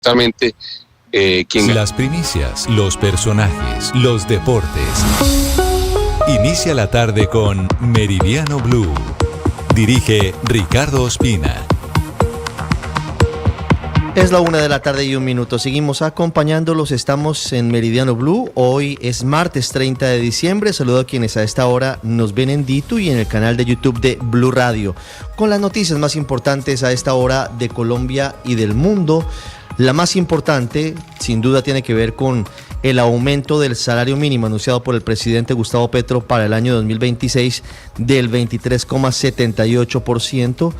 Totalmente. Las primicias, los personajes, los deportes. Inicia la tarde con Meridiano Blue. Dirige Ricardo Ospina. Es la 1:01 PM. Seguimos acompañándolos. Estamos en Meridiano Blue. Hoy es martes 30 de diciembre. Saludo a quienes a esta hora nos ven en Ditu y en el canal de YouTube de Blue Radio, con las noticias más importantes a esta hora de Colombia y del mundo. La más importante, sin duda, tiene que ver con el aumento del salario mínimo anunciado por el presidente Gustavo Petro para el año 2026 del 23,78%.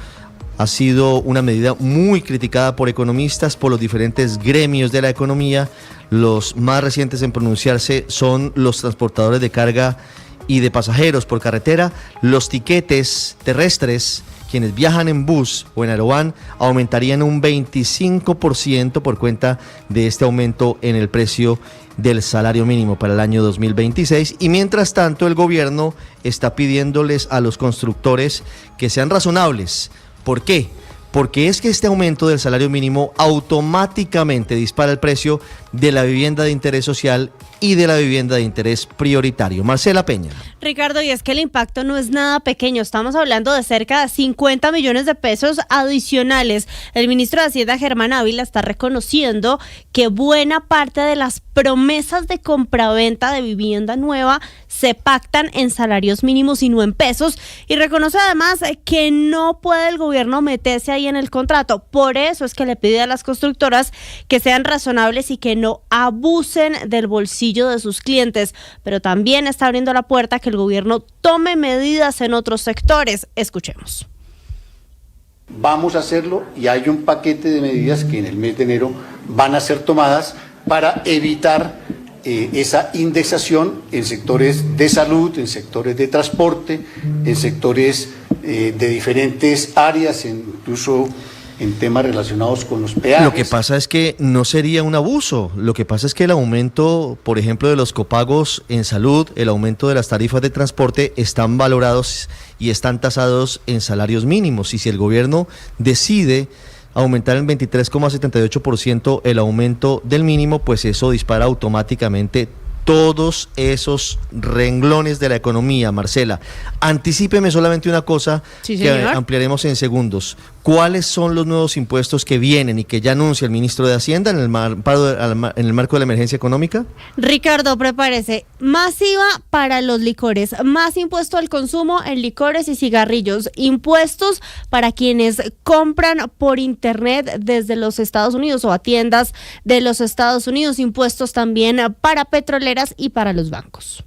Ha sido una medida muy criticada por economistas, por los diferentes gremios de la economía. Los más recientes en pronunciarse son los transportadores de carga y de pasajeros por carretera. Los tiquetes terrestres, quienes viajan en bus o en aerován, aumentarían un 25% por cuenta de este aumento en el precio del salario mínimo para el año 2026. Y mientras tanto, el gobierno está pidiéndoles a los constructores que sean razonables. ¿Por qué? Porque es que este aumento del salario mínimo automáticamente dispara el precio de la vivienda de interés social y de la vivienda de interés prioritario. Marcela Peña. Ricardo, y es que el impacto no es nada pequeño. Estamos hablando de cerca de 50 millones de pesos adicionales. El ministro de Hacienda, Germán Ávila, está reconociendo que buena parte de las promesas de compraventa de vivienda nueva se pactan en salarios mínimos y no en pesos, y reconoce además que no puede el gobierno meterse ahí en el contrato. Por eso es que le pide a las constructoras que sean razonables y que no abusen del bolsillo de sus clientes, pero también está abriendo la puerta a que el gobierno tome medidas en otros sectores. Escuchemos. Vamos a hacerlo y hay un paquete de medidas que en el mes de enero van a ser tomadas para evitar esa indexación en sectores de salud, en sectores de transporte, en sectores de diferentes áreas, incluso en temas relacionados con los peajes. Lo que pasa es que no sería un abuso. Lo que pasa es que el aumento, por ejemplo, de los copagos en salud, el aumento de las tarifas de transporte están valorados y están tasados en salarios mínimos. Y si el gobierno decide aumentar el 23,78% el aumento del mínimo, pues eso dispara automáticamente todos esos renglones de la economía. Marcela, anticípeme solamente una cosa, sí, que ampliaremos en segundos. ¿Cuáles son los nuevos impuestos que vienen y que ya anuncia el ministro de Hacienda en el marco de la emergencia económica? Ricardo, prepárese. Más IVA para los licores, más impuesto al consumo en licores y cigarrillos, impuestos para quienes compran por internet desde los Estados Unidos o a tiendas de los Estados Unidos, impuestos también para petroleras y para los bancos.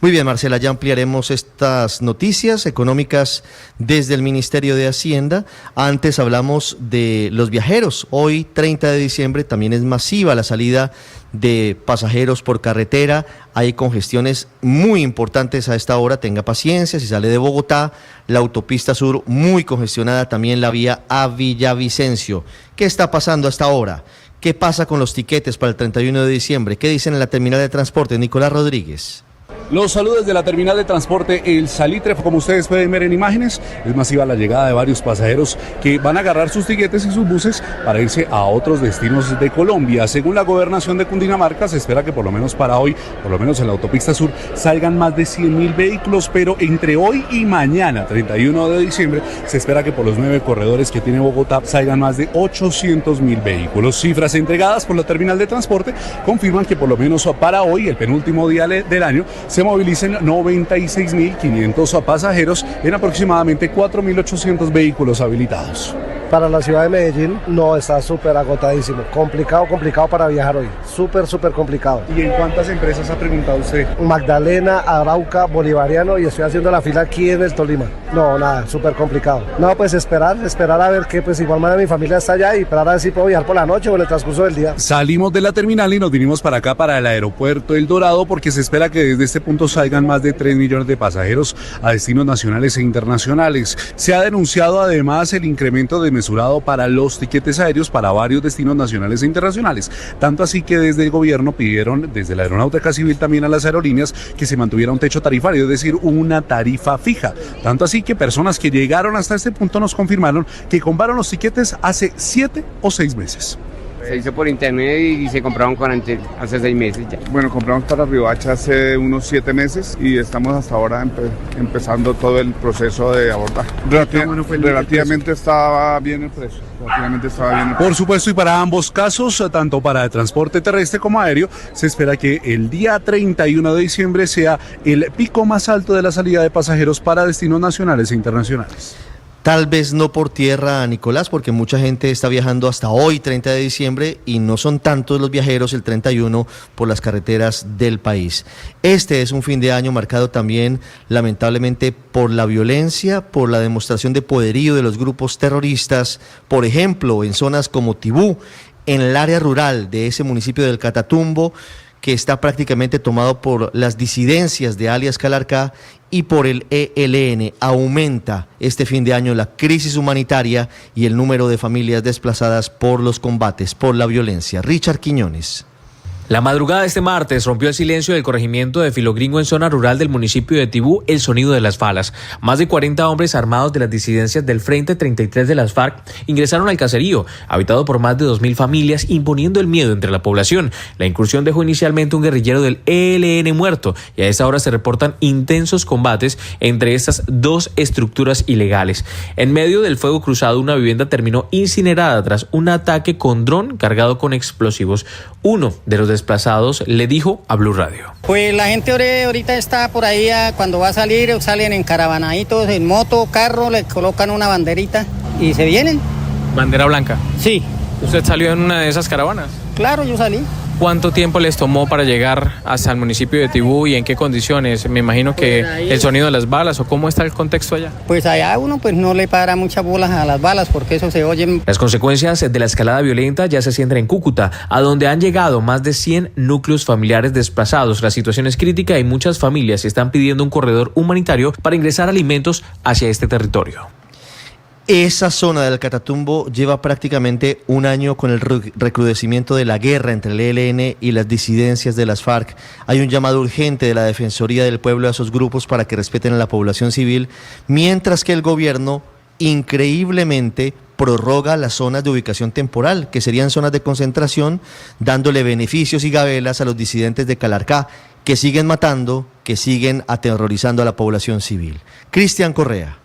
Muy bien, Marcela, ya ampliaremos estas noticias económicas desde el Ministerio de Hacienda. Antes hablamos de los viajeros. Hoy, 30 de diciembre, también es masiva la salida de pasajeros por carretera. Hay congestiones muy importantes a esta hora. Tenga paciencia, si sale de Bogotá, la autopista sur muy congestionada, también la vía a Villavicencio. ¿Qué está pasando hasta ahora? ¿Qué pasa con los tiquetes para el 31 de diciembre? ¿Qué dicen en la terminal de transporte? Nicolás Rodríguez. Los saludos de la terminal de transporte El Salitre. Como ustedes pueden ver en imágenes, es masiva la llegada de varios pasajeros que van a agarrar sus tiquetes y sus buses para irse a otros destinos de Colombia. Según la gobernación de Cundinamarca, se espera que por lo menos para hoy, por lo menos en la autopista sur, salgan más de 100.000 vehículos, pero entre hoy y mañana, 31 de diciembre, se espera que por los 9 corredores que tiene Bogotá salgan más de 800.000 vehículos. Cifras entregadas por la terminal de transporte confirman que por lo menos para hoy, el penúltimo día del año, se movilicen 96.500 pasajeros en aproximadamente 4.800 vehículos habilitados. Para la ciudad de Medellín no, está súper agotadísimo, complicado para viajar hoy, súper complicado. ¿Y en cuántas empresas ha preguntado usted? Magdalena, Arauca, Bolivariano, y estoy haciendo la fila aquí en el Tolima. No, nada, súper complicado. No, pues esperar a ver que pues igual manera mi familia está allá y esperar a ver si puedo viajar por la noche o en el transcurso del día. Salimos de la terminal y nos vinimos para acá, para el aeropuerto El Dorado, porque se espera que desde este punto salgan más de 3 millones de pasajeros a destinos nacionales e internacionales. Se ha denunciado además el incremento desmesurado para los tiquetes aéreos para varios destinos nacionales e internacionales, tanto así que desde el gobierno pidieron, desde la Aeronáutica Civil también a las aerolíneas, que se mantuviera un techo tarifario, es decir, una tarifa fija, tanto así que personas que llegaron hasta este punto nos confirmaron que compraron los tiquetes hace 7 o 6 meses. Se hizo por internet y se compraron hace 6 meses ya. Bueno, compramos para Riohacha hace unos 7 meses y estamos hasta ahora empezando todo el proceso de abordaje. Relativamente estaba bien el precio. Por supuesto, y para ambos casos, tanto para el transporte terrestre como aéreo, se espera que el día 31 de diciembre sea el pico más alto de la salida de pasajeros para destinos nacionales e internacionales. Tal vez no por tierra, Nicolás, porque mucha gente está viajando hasta hoy, 30 de diciembre, y no son tantos los viajeros el 31 por las carreteras del país. Este es un fin de año marcado también, lamentablemente, por la violencia, por la demostración de poderío de los grupos terroristas, por ejemplo, en zonas como Tibú, en el área rural de ese municipio del Catatumbo, que está prácticamente tomado por las disidencias de alias Calarcá y por el ELN. Aumenta este fin de año la crisis humanitaria y el número de familias desplazadas por los combates, por la violencia. Richard Quiñones. La madrugada de este martes rompió el silencio del corregimiento de Filogringo en zona rural del municipio de Tibú el sonido de las balas. Más de 40 hombres armados de las disidencias del Frente 33 de las FARC ingresaron al caserío, habitado por más de 2.000 familias, imponiendo el miedo entre la población. La incursión dejó inicialmente un guerrillero del ELN muerto y a esta hora se reportan intensos combates entre estas dos estructuras ilegales. En medio del fuego cruzado, una vivienda terminó incinerada tras un ataque con dron cargado con explosivos. Uno de los desplazados le dijo a Blue Radio. Pues la gente ahorita está por ahí, cuando va a salir, salen en caravanaditos, en moto, carro, le colocan una banderita y se vienen. ¿Bandera blanca? Sí. ¿Usted salió en una de esas caravanas? Claro, yo salí. ¿Cuánto tiempo les tomó para llegar hasta el municipio de Tibú y en qué condiciones? Me imagino que el sonido de las balas, o cómo está el contexto allá. Pues allá uno pues no le para muchas bolas a las balas porque eso se oye. Las consecuencias de la escalada violenta ya se sienten en Cúcuta, a donde han llegado más de 100 núcleos familiares desplazados. La situación es crítica y muchas familias están pidiendo un corredor humanitario para ingresar alimentos hacia este territorio. Esa zona del Catatumbo lleva prácticamente un año con el recrudecimiento de la guerra entre el ELN y las disidencias de las FARC. Hay un llamado urgente de la Defensoría del Pueblo a esos grupos para que respeten a la población civil, mientras que el gobierno increíblemente prorroga las zonas de ubicación temporal, que serían zonas de concentración, dándole beneficios y gabelas a los disidentes de Calarcá, que siguen matando, que siguen aterrorizando a la población civil. Cristian Correa.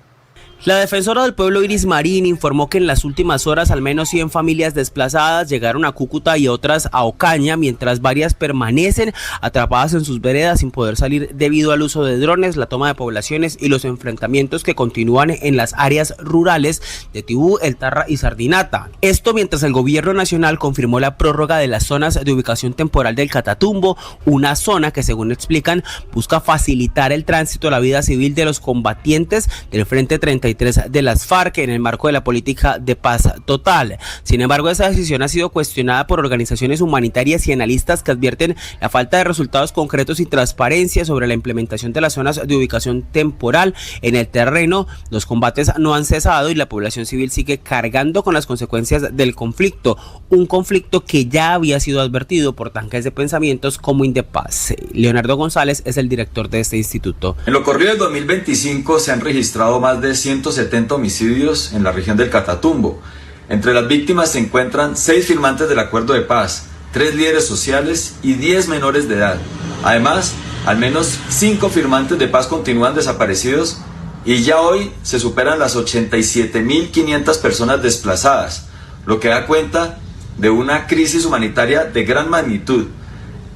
La defensora del pueblo Iris Marín informó que en las últimas horas al menos 100 familias desplazadas llegaron a Cúcuta y otras a Ocaña, mientras varias permanecen atrapadas en sus veredas sin poder salir debido al uso de drones, la toma de poblaciones y los enfrentamientos que continúan en las áreas rurales de Tibú, El Tarra y Sardinata. Esto mientras el gobierno nacional confirmó la prórroga de las zonas de ubicación temporal del Catatumbo, una zona que, según explican, busca facilitar el tránsito a la vida civil de los combatientes del Frente 33 de las FARC en el marco de la política de paz total. Sin embargo, esa decisión ha sido cuestionada por organizaciones humanitarias y analistas que advierten la falta de resultados concretos y transparencia sobre la implementación de las zonas de ubicación temporal en el terreno. Los combates no han cesado y la población civil sigue cargando con las consecuencias del conflicto, un conflicto que ya había sido advertido por tanques de pensamientos como Indepaz. Leonardo González es el director de este instituto. En lo corrido del 2025 se han registrado más de 170 homicidios en la región del Catatumbo. Entre las víctimas se encuentran 6 firmantes del acuerdo de paz, 3 líderes sociales y 10 menores de edad. Además, al menos 5 firmantes de paz continúan desaparecidos y ya hoy se superan las 87.500 personas desplazadas, lo que da cuenta de una crisis humanitaria de gran magnitud.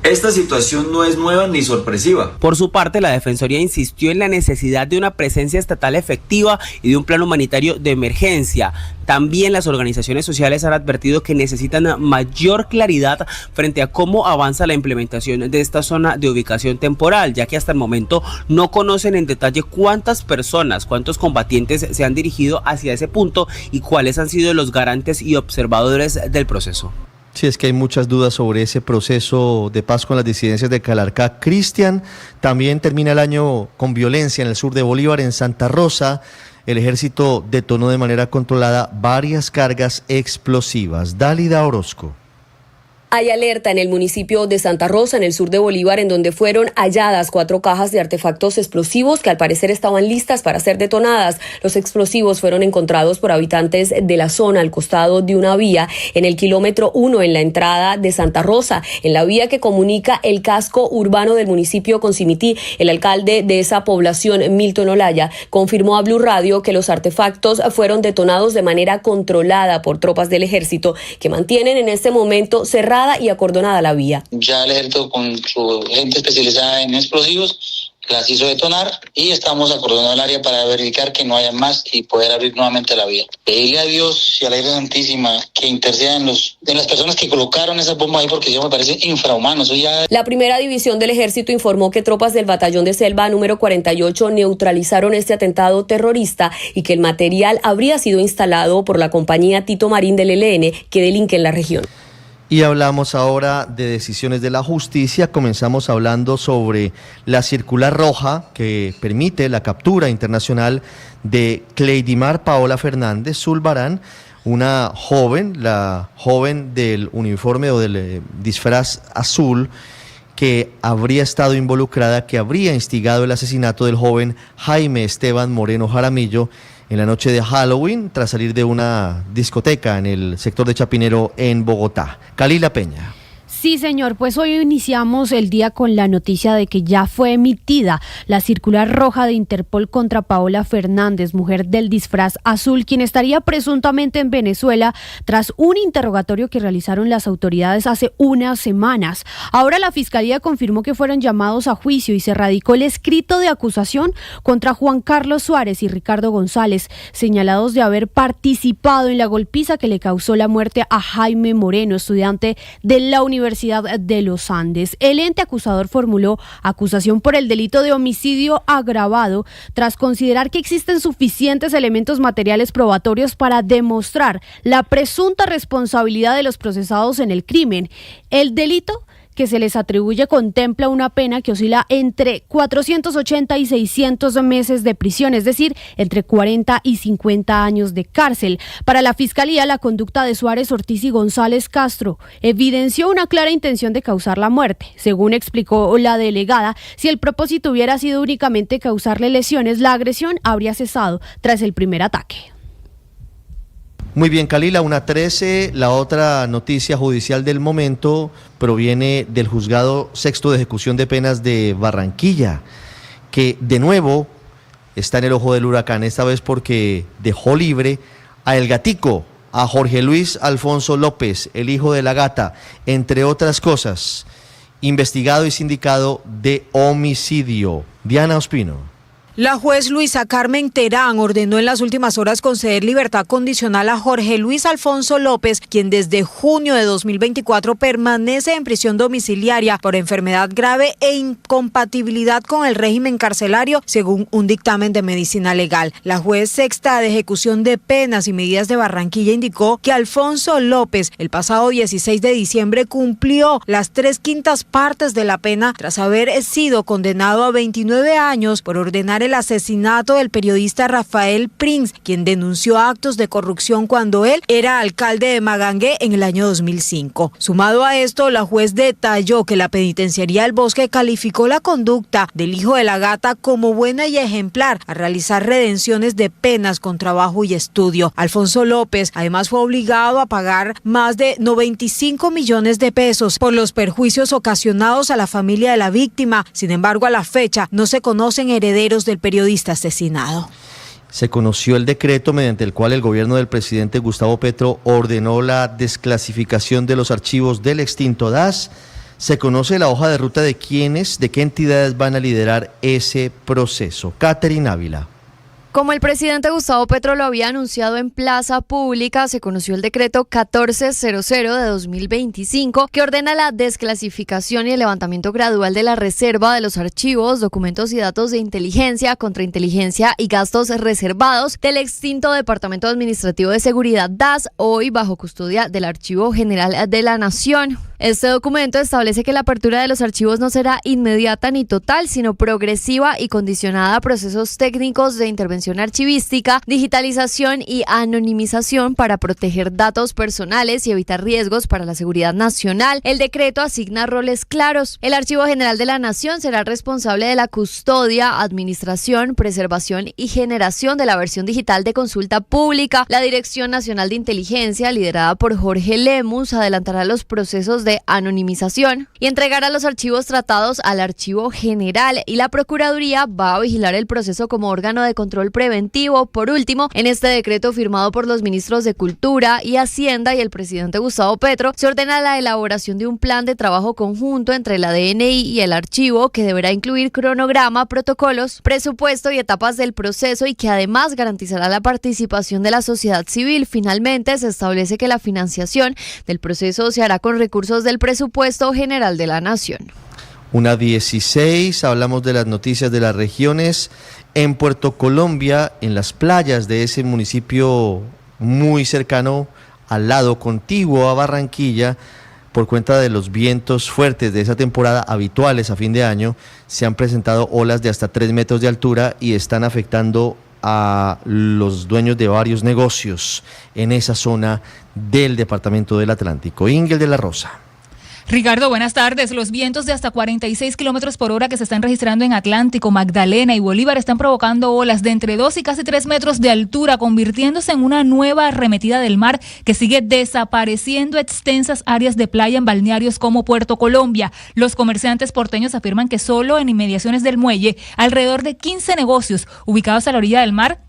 Esta situación no es nueva ni sorpresiva. Por su parte, la Defensoría insistió en la necesidad de una presencia estatal efectiva y de un plan humanitario de emergencia. También las organizaciones sociales han advertido que necesitan mayor claridad frente a cómo avanza la implementación de esta zona de ubicación temporal, ya que hasta el momento no conocen en detalle cuántas personas, cuántos combatientes se han dirigido hacia ese punto y cuáles han sido los garantes y observadores del proceso. Sí, es que hay muchas dudas sobre ese proceso de paz con las disidencias de Calarcá. Cristian, también termina el año con violencia en el sur de Bolívar, en Santa Rosa. El ejército detonó de manera controlada varias cargas explosivas. Dálida Orozco. Hay alerta en el municipio de Santa Rosa, en el sur de Bolívar, en donde fueron halladas 4 cajas de artefactos explosivos que al parecer estaban listas para ser detonadas. Los explosivos fueron encontrados por habitantes de la zona al costado de una vía en el kilómetro 1 en la entrada de Santa Rosa, en la vía que comunica el casco urbano del municipio con Simití. El alcalde de esa población, Milton Olaya, confirmó a Blue Radio que los artefactos fueron detonados de manera controlada por tropas del ejército que mantienen en este momento cerrada y acordonada la vía. Ya el ejército con su gente especializada en explosivos las hizo detonar y estamos acordonando el área para verificar que no haya más y poder abrir nuevamente la vía. Pedirle a Dios y a la Virgen Santísima que interceda en las personas que colocaron esas bombas ahí, porque eso me parece infrahumano. La primera división del ejército informó que tropas del batallón de selva número 48 neutralizaron este atentado terrorista y que el material habría sido instalado por la compañía Tito Marín del ELN que delinque en la región. Y hablamos ahora de decisiones de la justicia. Comenzamos hablando sobre la circular roja que permite la captura internacional de Cleidimar Paola Fernández Zulbarán, una joven, la joven del uniforme o del disfraz azul, que habría estado involucrada, que habría instigado el asesinato del joven Jaime Esteban Moreno Jaramillo en la noche de Halloween, tras salir de una discoteca en el sector de Chapinero en Bogotá. Kalila Peña. Sí, señor, pues hoy iniciamos el día con la noticia de que ya fue emitida la circular roja de Interpol contra Paola Fernández, mujer del disfraz azul, quien estaría presuntamente en Venezuela tras un interrogatorio que realizaron las autoridades hace unas semanas. Ahora la Fiscalía confirmó que fueron llamados a juicio y se radicó el escrito de acusación contra Juan Carlos Suárez y Ricardo González, señalados de haber participado en la golpiza que le causó la muerte a Jaime Moreno, estudiante de la Universidad de los Andes. El ente acusador formuló acusación por el delito de homicidio agravado tras considerar que existen suficientes elementos materiales probatorios para demostrar la presunta responsabilidad de los procesados en el crimen. El delito que se les atribuye contempla una pena que oscila entre 480 y 600 meses de prisión, es decir, entre 40 y 50 años de cárcel. Para la Fiscalía, la conducta de Suárez, Ortiz y González Castro evidenció una clara intención de causar la muerte. Según explicó la delegada, si el propósito hubiera sido únicamente causarle lesiones, la agresión habría cesado tras el primer ataque. Muy bien, Kalila, 1:13. La otra noticia judicial del momento proviene del Juzgado Sexto de Ejecución de Penas de Barranquilla, que de nuevo está en el ojo del huracán, esta vez porque dejó libre a El Gatico, a Jorge Luis Alfonso López, el hijo de la gata, entre otras cosas, investigado y sindicado de homicidio. Diana Ospino. La juez Luisa Carmen Terán ordenó en las últimas horas conceder libertad condicional a Jorge Luis Alfonso López, quien desde junio de 2024 permanece en prisión domiciliaria por enfermedad grave e incompatibilidad con el régimen carcelario, según un dictamen de medicina legal. La juez sexta de ejecución de penas y medidas de Barranquilla indicó que Alfonso López, el pasado 16 de diciembre, cumplió las 3/5 partes de la pena tras haber sido condenado a 29 años por ordenar el asesinato del periodista Rafael Prince, quien denunció actos de corrupción cuando él era alcalde de Magangué en el año 2005. Sumado a esto, la juez detalló que la Penitenciaría del Bosque calificó la conducta del hijo de la gata como buena y ejemplar a realizar redenciones de penas con trabajo y estudio. Alfonso López además fue obligado a pagar más de 95 millones de pesos por los perjuicios ocasionados a la familia de la víctima. Sin embargo, a la fecha no se conocen herederos del periodista asesinado. Se conoció el decreto mediante el cual el gobierno del presidente Gustavo Petro ordenó la desclasificación de los archivos del extinto DAS. Se conoce la hoja de ruta de quiénes, de qué entidades van a liderar ese proceso. Catherine Ávila. Como el presidente Gustavo Petro lo había anunciado en plaza pública, se conoció el decreto 1400 de 2025 que ordena la desclasificación y el levantamiento gradual de la reserva de los archivos, documentos y datos de inteligencia, contrainteligencia y gastos reservados del extinto Departamento Administrativo de Seguridad DAS, hoy bajo custodia del Archivo General de la Nación. Este documento establece que la apertura de los archivos no será inmediata ni total, sino progresiva y condicionada a procesos técnicos de intervención archivística, digitalización y anonimización para proteger datos personales y evitar riesgos para la seguridad nacional. El decreto asigna roles claros. El Archivo General de la Nación será responsable de la custodia, administración, preservación y generación de la versión digital de consulta pública. La Dirección Nacional de Inteligencia, liderada por Jorge Lemus, adelantará los procesos de anonimización y entregará los archivos tratados al Archivo General, y la Procuraduría va a vigilar el proceso como órgano de control preventivo. Por último, en este decreto firmado por los ministros de Cultura y Hacienda y el presidente Gustavo Petro, se ordena la elaboración de un plan de trabajo conjunto entre la DNI y el archivo que deberá incluir cronograma, protocolos, presupuesto y etapas del proceso, y que además garantizará la participación de la sociedad civil. Finalmente, se establece que la financiación del proceso se hará con recursos del presupuesto general de la Nación. 1:16, hablamos de las noticias de las regiones. En Puerto Colombia, en las playas de ese municipio muy cercano, al lado, contiguo a Barranquilla, por cuenta de los vientos fuertes de esa temporada habituales a fin de año, se han presentado olas de hasta 3 metros de altura y están afectando a los dueños de varios negocios en esa zona del departamento del Atlántico. Ingel de la Rosa. Ricardo, buenas tardes. Los vientos de hasta 46 kilómetros por hora que se están registrando en Atlántico, Magdalena y Bolívar están provocando olas de entre 2 y casi 3 metros de altura, convirtiéndose en una nueva arremetida del mar que sigue desapareciendo extensas áreas de playa en balnearios como Puerto Colombia. Los comerciantes porteños afirman que solo en inmediaciones del muelle, alrededor de 15 negocios ubicados a la orilla del mar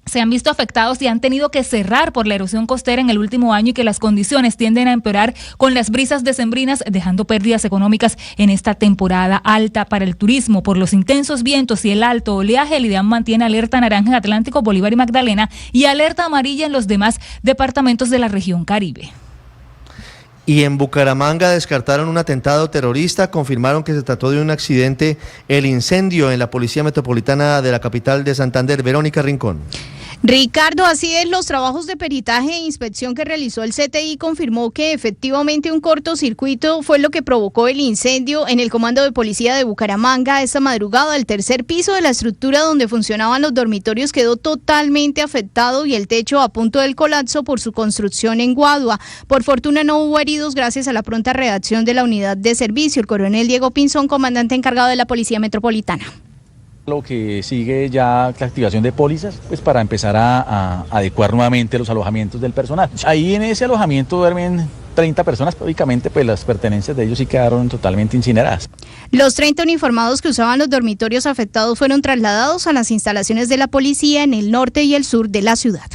se han visto afectados y han tenido que cerrar por la erosión costera en el último año, y que las condiciones tienden a empeorar con las brisas decembrinas, dejando pérdidas económicas en esta temporada alta para el turismo. Por los intensos vientos y el alto oleaje, el IDEAM mantiene alerta naranja en Atlántico, Bolívar y Magdalena, y alerta amarilla en los demás departamentos de la región Caribe. Y en Bucaramanga descartaron un atentado terrorista, confirmaron que se trató de un accidente, el incendio en la Policía Metropolitana de la capital de Santander. Verónica Rincón. Ricardo, así es, los trabajos de peritaje e inspección que realizó el CTI confirmó que efectivamente un cortocircuito fue lo que provocó el incendio en el Comando de Policía de Bucaramanga. Esta madrugada, el tercer piso de la estructura donde funcionaban los dormitorios quedó totalmente afectado y el techo a punto del colapso por su construcción en Guadua. Por fortuna no hubo heridos gracias a la pronta reacción de la unidad de servicio. El coronel Diego Pinzón, comandante encargado de la Policía Metropolitana. Lo que sigue ya la activación de pólizas, pues para empezar a adecuar nuevamente los alojamientos del personal. Ahí en ese alojamiento duermen 30 personas, prácticamente pues las pertenencias de ellos sí quedaron totalmente incineradas. Los 30 uniformados que usaban los dormitorios afectados fueron trasladados a las instalaciones de la policía en el norte y el sur de la ciudad.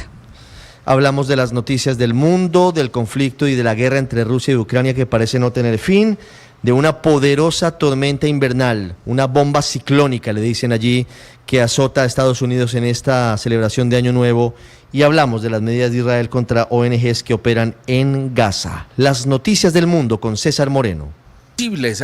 Hablamos de las noticias del mundo, del conflicto y de la guerra entre Rusia y Ucrania que parece no tener fin, de una poderosa tormenta invernal, una bomba ciclónica, le dicen allí, que azota a Estados Unidos en esta celebración de Año Nuevo, y hablamos de las medidas de Israel contra ONGs que operan en Gaza. Las noticias del mundo con César Moreno.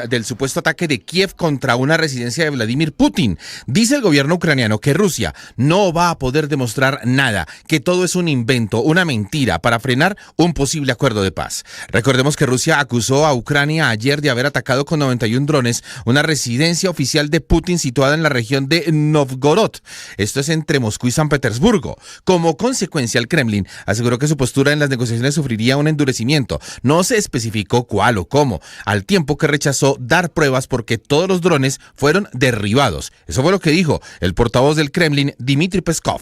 Del supuesto ataque de Kiev contra una residencia de Vladimir Putin. Dice el gobierno ucraniano que Rusia no va a poder demostrar nada, que todo es un invento, una mentira para frenar un posible acuerdo de paz. Recordemos que Rusia acusó a Ucrania ayer de haber atacado con 91 drones una residencia oficial de Putin situada en la región de Novgorod. Esto es entre Moscú y San Petersburgo. Como consecuencia, el Kremlin aseguró que su postura en las negociaciones sufriría un endurecimiento. No se especificó cuál o cómo, al tiempo que rechazó dar pruebas porque todos los drones fueron derribados. Eso fue lo que dijo el portavoz del Kremlin, Dmitry Peskov.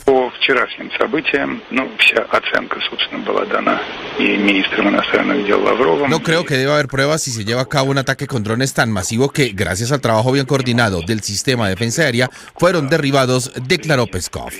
No creo que deba haber pruebas si se lleva a cabo un ataque con drones tan masivo que, gracias al trabajo bien coordinado del sistema de defensa aérea, fueron derribados, declaró Peskov.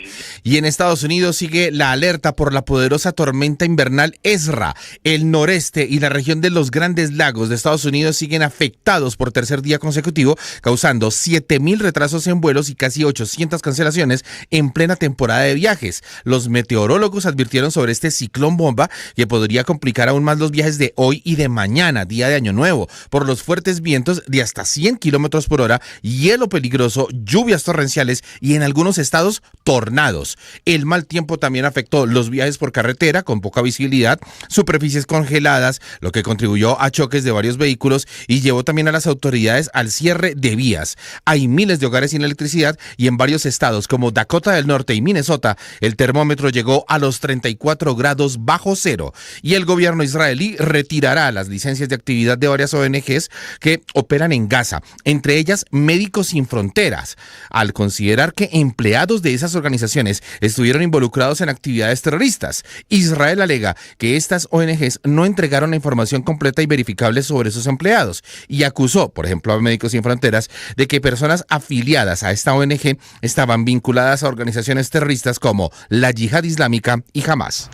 Y en Estados Unidos sigue la alerta por la poderosa tormenta invernal Ezra. El noreste y la región de los Grandes Lagos de Estados Unidos siguen afectados por tercer día consecutivo, causando 7.000 retrasos en vuelos y casi 800 cancelaciones en plena temporada de viajes. Los meteorólogos advirtieron sobre este ciclón bomba que podría complicar aún más los viajes de hoy y de mañana, día de Año Nuevo, por los fuertes vientos de hasta 100 kilómetros por hora, hielo peligroso, lluvias torrenciales y en algunos estados tornados. El mal tiempo también afectó los viajes por carretera con poca visibilidad, superficies congeladas, lo que contribuyó a choques de varios vehículos y llevó también a las autoridades al cierre de vías. Hay miles de hogares sin electricidad y en varios estados como Dakota del Norte y Minnesota el termómetro llegó a los 34 grados bajo cero y el gobierno israelí retirará las licencias de actividad de varias ONGs que operan en Gaza, entre ellas Médicos Sin Fronteras, al considerar que empleados de esas organizaciones estuvieron involucrados en actividades terroristas. Israel alega que estas ONGs no entregaron la información completa y verificable sobre sus empleados y acusó, por ejemplo, a Médicos Sin Fronteras de que personas afiliadas a esta ONG estaban vinculadas a organizaciones terroristas como la Yihad Islámica y Hamas.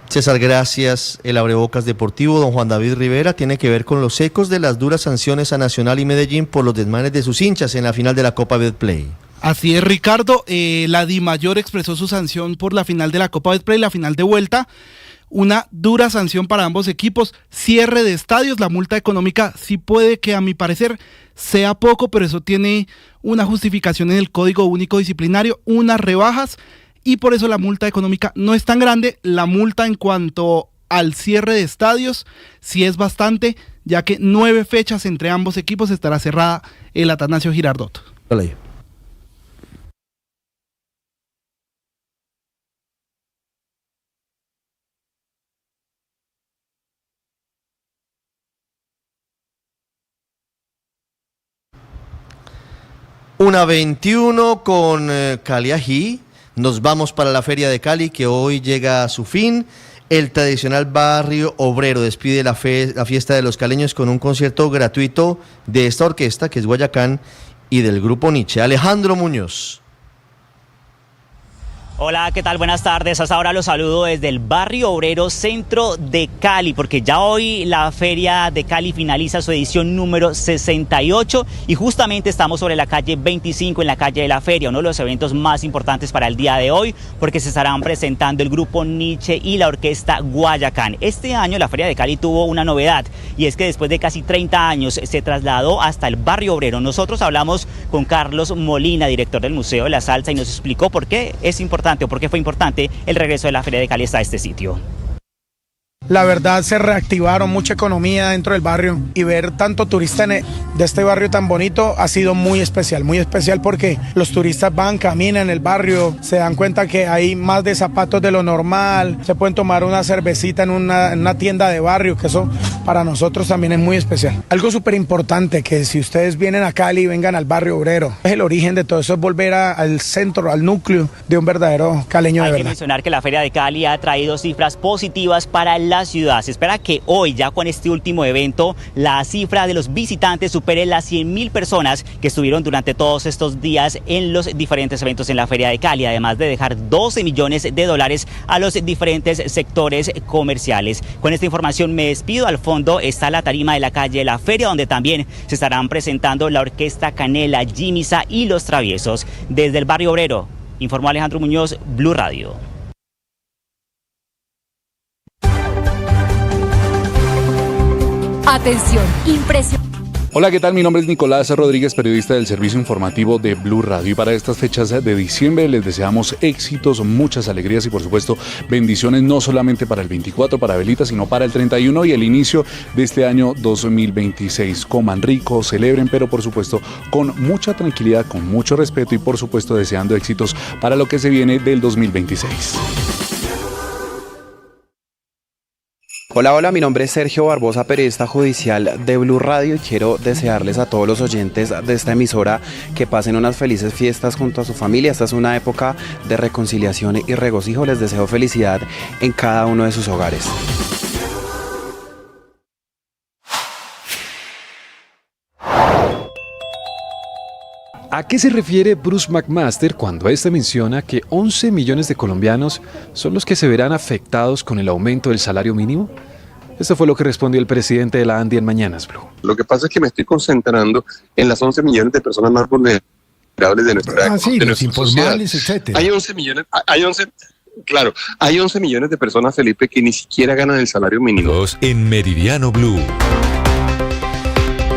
César, gracias. El abrebocas deportivo, don Juan David Rivera, tiene que ver con los ecos de las duras sanciones a Nacional y Medellín por los desmanes de sus hinchas en la final de la Copa Betplay. Así es, Ricardo. La DIMAYOR expresó su sanción por la final de la Copa Betplay, la final de vuelta. Una dura sanción para ambos equipos, cierre de estadios, la multa económica sí puede que a mi parecer sea poco, pero eso tiene una justificación en el Código Único Disciplinario, unas rebajas y por eso la multa económica no es tan grande. La multa en cuanto al cierre de estadios sí es bastante, ya que 9 fechas entre ambos equipos estará cerrada el Atanasio Girardot. Vale. Una 21 con Cali Ají. Nos vamos para la Feria de Cali, que hoy llega a su fin. El tradicional barrio obrero despide la fiesta de los caleños con un concierto gratuito de esta orquesta, que es Guayacán, y del grupo Nietzsche. Alejandro Muñoz. Hola, ¿qué tal? Buenas tardes. Hasta ahora los saludo desde el barrio obrero centro de Cali, porque ya hoy la Feria de Cali finaliza su edición número 68 y justamente estamos sobre la calle 25, en la calle de la Feria, uno de los eventos más importantes para el día de hoy, porque se estarán presentando el grupo Nietzsche y la orquesta Guayacán. Este año la Feria de Cali tuvo una novedad, y es que después de casi 30 años se trasladó hasta el barrio obrero. Nosotros hablamos con Carlos Molina, director del Museo de la Salsa, y nos explicó por qué es importante, o por qué fue importante el regreso de la Feria de Cali hasta este sitio. La verdad, se reactivaron mucha economía dentro del barrio y ver tanto turista de este barrio tan bonito ha sido muy especial porque los turistas van, caminan en el barrio, se dan cuenta que hay más de zapatos de lo normal, se pueden tomar una cervecita en una tienda de barrio, que eso para nosotros también es muy especial. Algo súper importante, que si ustedes vienen a Cali, vengan al barrio obrero. Es el origen de todo eso, es volver al centro, al núcleo de un verdadero caleño de verdad. Hay que mencionar que la Feria de Cali ha traído cifras positivas para la ciudad. Se espera que hoy, ya con este último evento, la cifra de los visitantes supere las 100.000 personas que estuvieron durante todos estos días en los diferentes eventos en la Feria de Cali, además de dejar $12 millones a los diferentes sectores comerciales. Con esta información me despido. Al fondo está la tarima de la calle de la Feria, donde también se estarán presentando la Orquesta Canela, Jimisa y Los Traviesos. Desde el barrio obrero, informó Alejandro Muñoz, Blue Radio. Atención, impresión. Hola, ¿qué tal? Mi nombre es Nicolás Rodríguez, periodista del servicio informativo de Blue Radio, y para estas fechas de diciembre les deseamos éxitos, muchas alegrías y por supuesto bendiciones, no solamente para el 24, para Velita, sino para el 31 y el inicio de este año 2026. Coman rico, celebren, pero por supuesto con mucha tranquilidad, con mucho respeto y por supuesto deseando éxitos para lo que se viene del 2026. Hola, mi nombre es Sergio Barbosa, periodista judicial de Blue Radio, y quiero desearles a todos los oyentes de esta emisora que pasen unas felices fiestas junto a su familia. Esta es una época de reconciliación y regocijo. Les deseo felicidad en cada uno de sus hogares. ¿A qué se refiere Bruce McMaster cuando este menciona que 11 millones de colombianos son los que se verán afectados con el aumento del salario mínimo? Esto fue lo que respondió el presidente de la ANDI en Mañanas Blue. Lo que pasa es que me estoy concentrando en las 11 millones de personas más vulnerables de nuestra los informales, sociedad. etcétera. Hay 11 millones, hay 11 millones de personas, Felipe, que ni siquiera ganan el salario mínimo. En Meridiano Blue.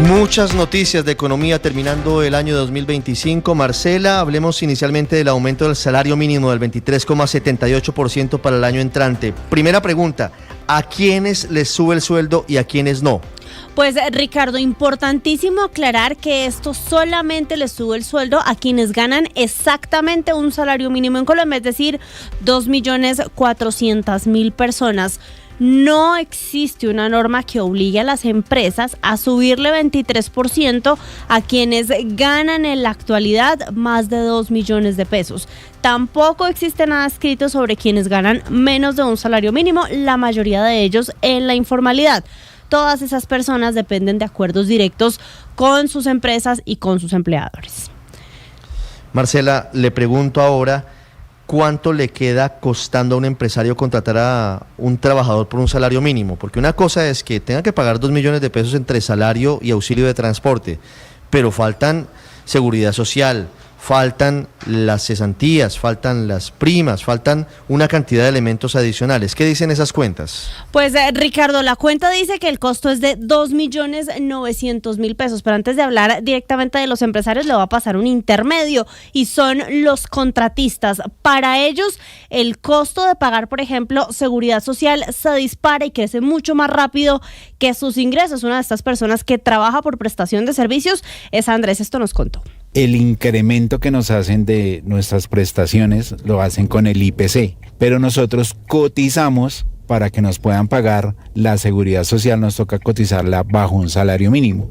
Muchas noticias de economía terminando el año 2025. Marcela, hablemos inicialmente del aumento del salario mínimo del 23,78% para el año entrante. Primera pregunta, ¿a quiénes les sube el sueldo y a quiénes no? Pues Ricardo, importantísimo aclarar que esto solamente les sube el sueldo a quienes ganan exactamente un salario mínimo en Colombia, es decir, 2.400.000 personas. No existe una norma que obligue a las empresas a subirle 23% a quienes ganan en la actualidad más de 2 millones de pesos. Tampoco existe nada escrito sobre quienes ganan menos de un salario mínimo, la mayoría de ellos en la informalidad. Todas esas personas dependen de acuerdos directos con sus empresas y con sus empleadores. Marcela, le pregunto ahora, ¿cuánto le queda costando a un empresario contratar a un trabajador por un salario mínimo? Porque una cosa es que tenga que pagar 2 millones de pesos entre salario y auxilio de transporte, pero faltan seguridad social, faltan las cesantías, faltan las primas, faltan una cantidad de elementos adicionales. ¿Qué dicen esas cuentas? Pues Ricardo, la cuenta dice que el costo es de 2.900.000 pesos, pero antes de hablar directamente de los empresarios le va a pasar un intermedio y son los contratistas. Para ellos el costo de pagar, por ejemplo, seguridad social se dispara y crece mucho más rápido que sus ingresos. Una de estas personas que trabaja por prestación de servicios es Andrés, esto nos contó. El incremento que nos hacen de nuestras prestaciones lo hacen con el IPC, pero nosotros cotizamos para que nos puedan pagar la seguridad social, nos toca cotizarla bajo un salario mínimo.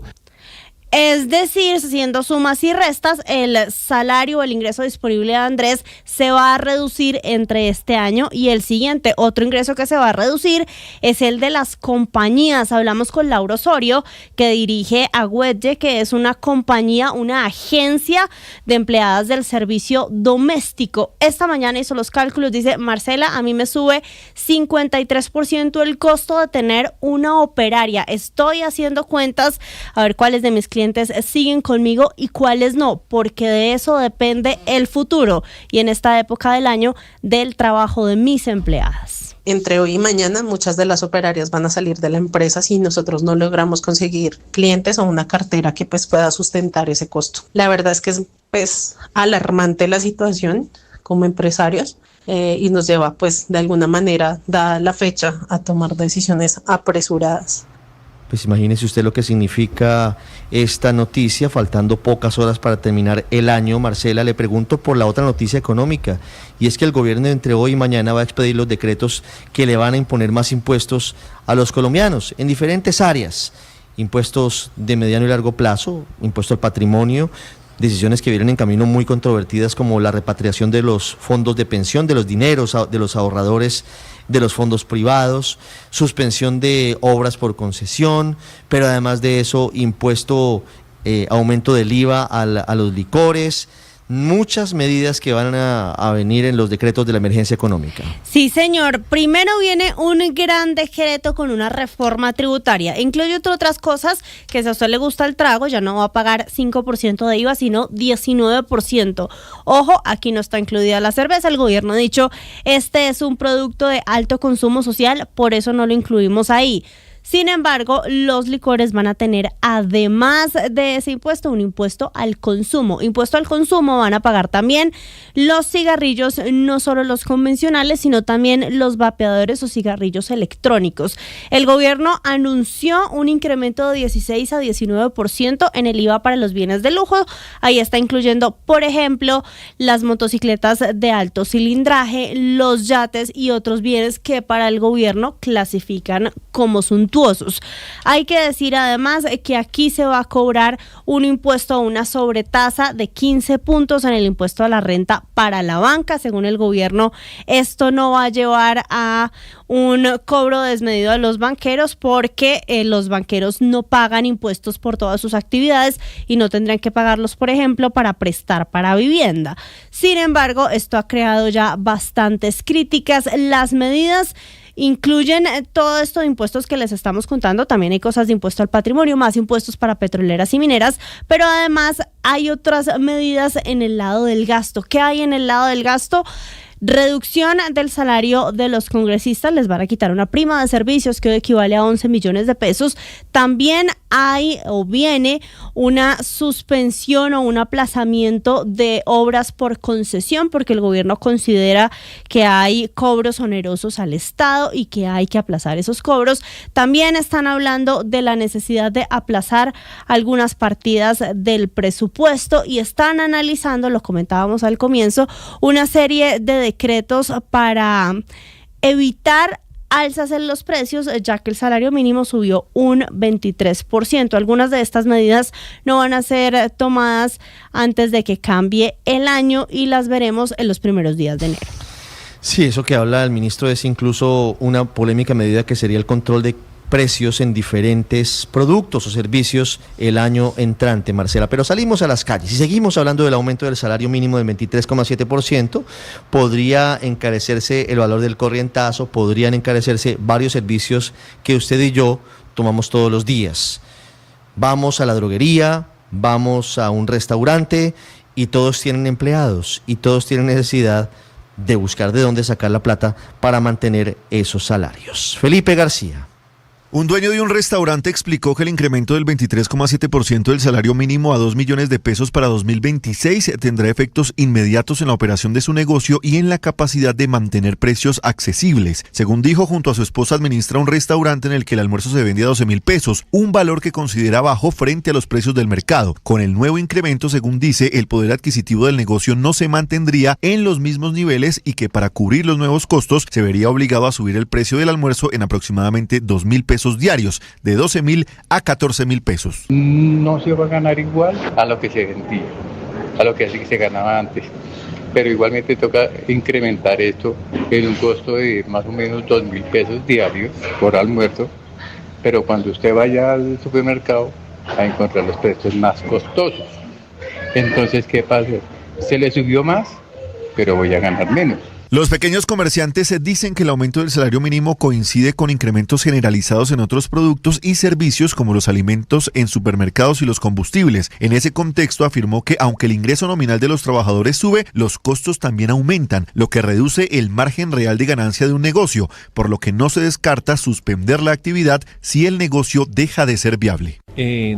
Es decir, haciendo sumas y restas, el salario o el ingreso disponible de Andrés se va a reducir entre este año y el siguiente. Otro ingreso que se va a reducir es el de las compañías. Hablamos con Laura Osorio, que dirige Agüedge, que es una compañía, una agencia de empleadas del servicio doméstico. Esta mañana hizo los cálculos, dice: Marcela, a mí me sube 53% el costo de tener una operaria. Estoy haciendo cuentas a ver cuáles de mis clientes siguen conmigo y cuáles no, porque de eso depende el futuro y en esta época del año del trabajo de mis empleadas. Entre hoy y mañana muchas de las operarias van a salir de la empresa si nosotros no logramos conseguir clientes o una cartera que pues pueda sustentar ese costo. La verdad es que es pues alarmante la situación como empresarios y nos lleva pues de alguna manera, dada la fecha, a tomar decisiones apresuradas. Pues imagínese usted lo que significa esta noticia, faltando pocas horas para terminar el año. Marcela, le pregunto por la otra noticia económica, y es que el gobierno entre hoy y mañana va a expedir los decretos que le van a imponer más impuestos a los colombianos en diferentes áreas. Impuestos de mediano y largo plazo, impuesto al patrimonio, decisiones que vienen en camino muy controvertidas como la repatriación de los fondos de pensión, de los dineros, de los ahorradores, de los fondos privados, suspensión de obras por concesión, pero además de eso, impuesto, aumento del IVA a los licores, muchas medidas que van a venir en los decretos de la emergencia económica. Sí, señor. Primero viene un gran decreto con una reforma tributaria. Incluye, entre otras cosas, que si a usted le gusta el trago, ya no va a pagar 5% de IVA, sino 19%. Ojo, aquí no está incluida la cerveza. El gobierno ha dicho, este es un producto de alto consumo social, por eso no lo incluimos ahí. Sin embargo, los licores van a tener, además de ese impuesto, un impuesto al consumo. Impuesto al consumo van a pagar también los cigarrillos, no solo los convencionales, sino también los vapeadores o cigarrillos electrónicos. El gobierno anunció un incremento de 16 a 19% en el IVA para los bienes de lujo. Ahí está incluyendo, por ejemplo, las motocicletas de alto cilindraje, los yates y otros bienes que para el gobierno clasifican como suntuosos. Hay que decir además que aquí se va a cobrar un impuesto a una sobretasa de 15 puntos en el impuesto a la renta para la banca. Según el gobierno, esto no va a llevar a un cobro desmedido de los banqueros porque los banqueros no pagan impuestos por todas sus actividades y no tendrán que pagarlos, por ejemplo, para prestar para vivienda. Sin embargo, esto ha creado ya bastantes críticas. Las medidas incluyen todo esto de impuestos que les estamos contando. También hay cosas de impuesto al patrimonio, más impuestos para petroleras y mineras, pero además hay otras medidas en el lado del gasto. ¿Qué hay en el lado del gasto? Reducción del salario de los congresistas, les van a quitar una prima de servicios que hoy equivale a 11 millones de pesos. También hay o viene una suspensión o un aplazamiento de obras por concesión, porque el gobierno considera que hay cobros onerosos al Estado y que hay que aplazar esos cobros. También están hablando de la necesidad de aplazar algunas partidas del presupuesto y están analizando, lo comentábamos al comienzo, una serie de decretos para evitar alzas en los precios, ya que el salario mínimo subió un 23%. Algunas de estas medidas no van a ser tomadas antes de que cambie el año y las veremos en los primeros días de enero. Sí, eso que habla el ministro es incluso una polémica medida que sería el control de precios en diferentes productos o servicios el año entrante, Marcela. Pero salimos a las calles y seguimos hablando del aumento del salario mínimo del 23,7%. Podría encarecerse el valor del corrientazo, podrían encarecerse varios servicios que usted y yo tomamos todos los días. Vamos a la droguería, vamos a un restaurante y todos tienen empleados y todos tienen necesidad de buscar de dónde sacar la plata para mantener esos salarios. Felipe García. Un dueño de un restaurante explicó que el incremento del 23,7% del salario mínimo a 2 millones de pesos para 2026 tendrá efectos inmediatos en la operación de su negocio y en la capacidad de mantener precios accesibles. Según dijo, junto a su esposa administra un restaurante en el que el almuerzo se vendía a 12.000 pesos, un valor que considera bajo frente a los precios del mercado. Con el nuevo incremento, según dice, el poder adquisitivo del negocio no se mantendría en los mismos niveles y que para cubrir los nuevos costos se vería obligado a subir el precio del almuerzo en aproximadamente 2.000 pesos diarios, de 12.000 a 14.000 pesos. No se va a ganar igual a lo que se vendía, a lo que se ganaba antes, pero igualmente toca incrementar esto en un costo de más o menos 2.000 pesos diarios por almuerzo, pero cuando usted vaya al supermercado a encontrar los precios más costosos. Entonces, ¿qué pasa? Se le subió más, pero voy a ganar menos. Los pequeños comerciantes dicen que el aumento del salario mínimo coincide con incrementos generalizados en otros productos y servicios como los alimentos en supermercados y los combustibles. En ese contexto afirmó que aunque el ingreso nominal de los trabajadores sube, los costos también aumentan, lo que reduce el margen real de ganancia de un negocio, por lo que no se descarta suspender la actividad si el negocio deja de ser viable.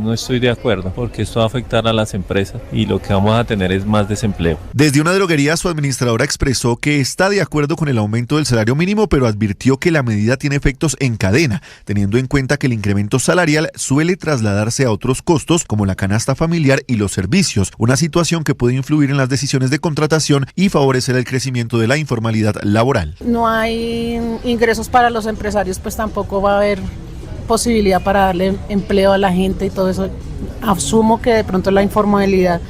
No estoy de acuerdo porque esto va a afectar a las empresas y lo que vamos a tener es más desempleo. Desde una droguería, su administradora expresó que está de acuerdo con el aumento del salario mínimo, pero advirtió que la medida tiene efectos en cadena, teniendo en cuenta que el incremento salarial suele trasladarse a otros costos como la canasta familiar y los servicios, una situación que puede influir en las decisiones de contratación y favorecer el crecimiento de la informalidad laboral. No hay ingresos para los empresarios, pues tampoco va a haber posibilidad para darle empleo a la gente y todo eso. Asumo que de pronto la informalidad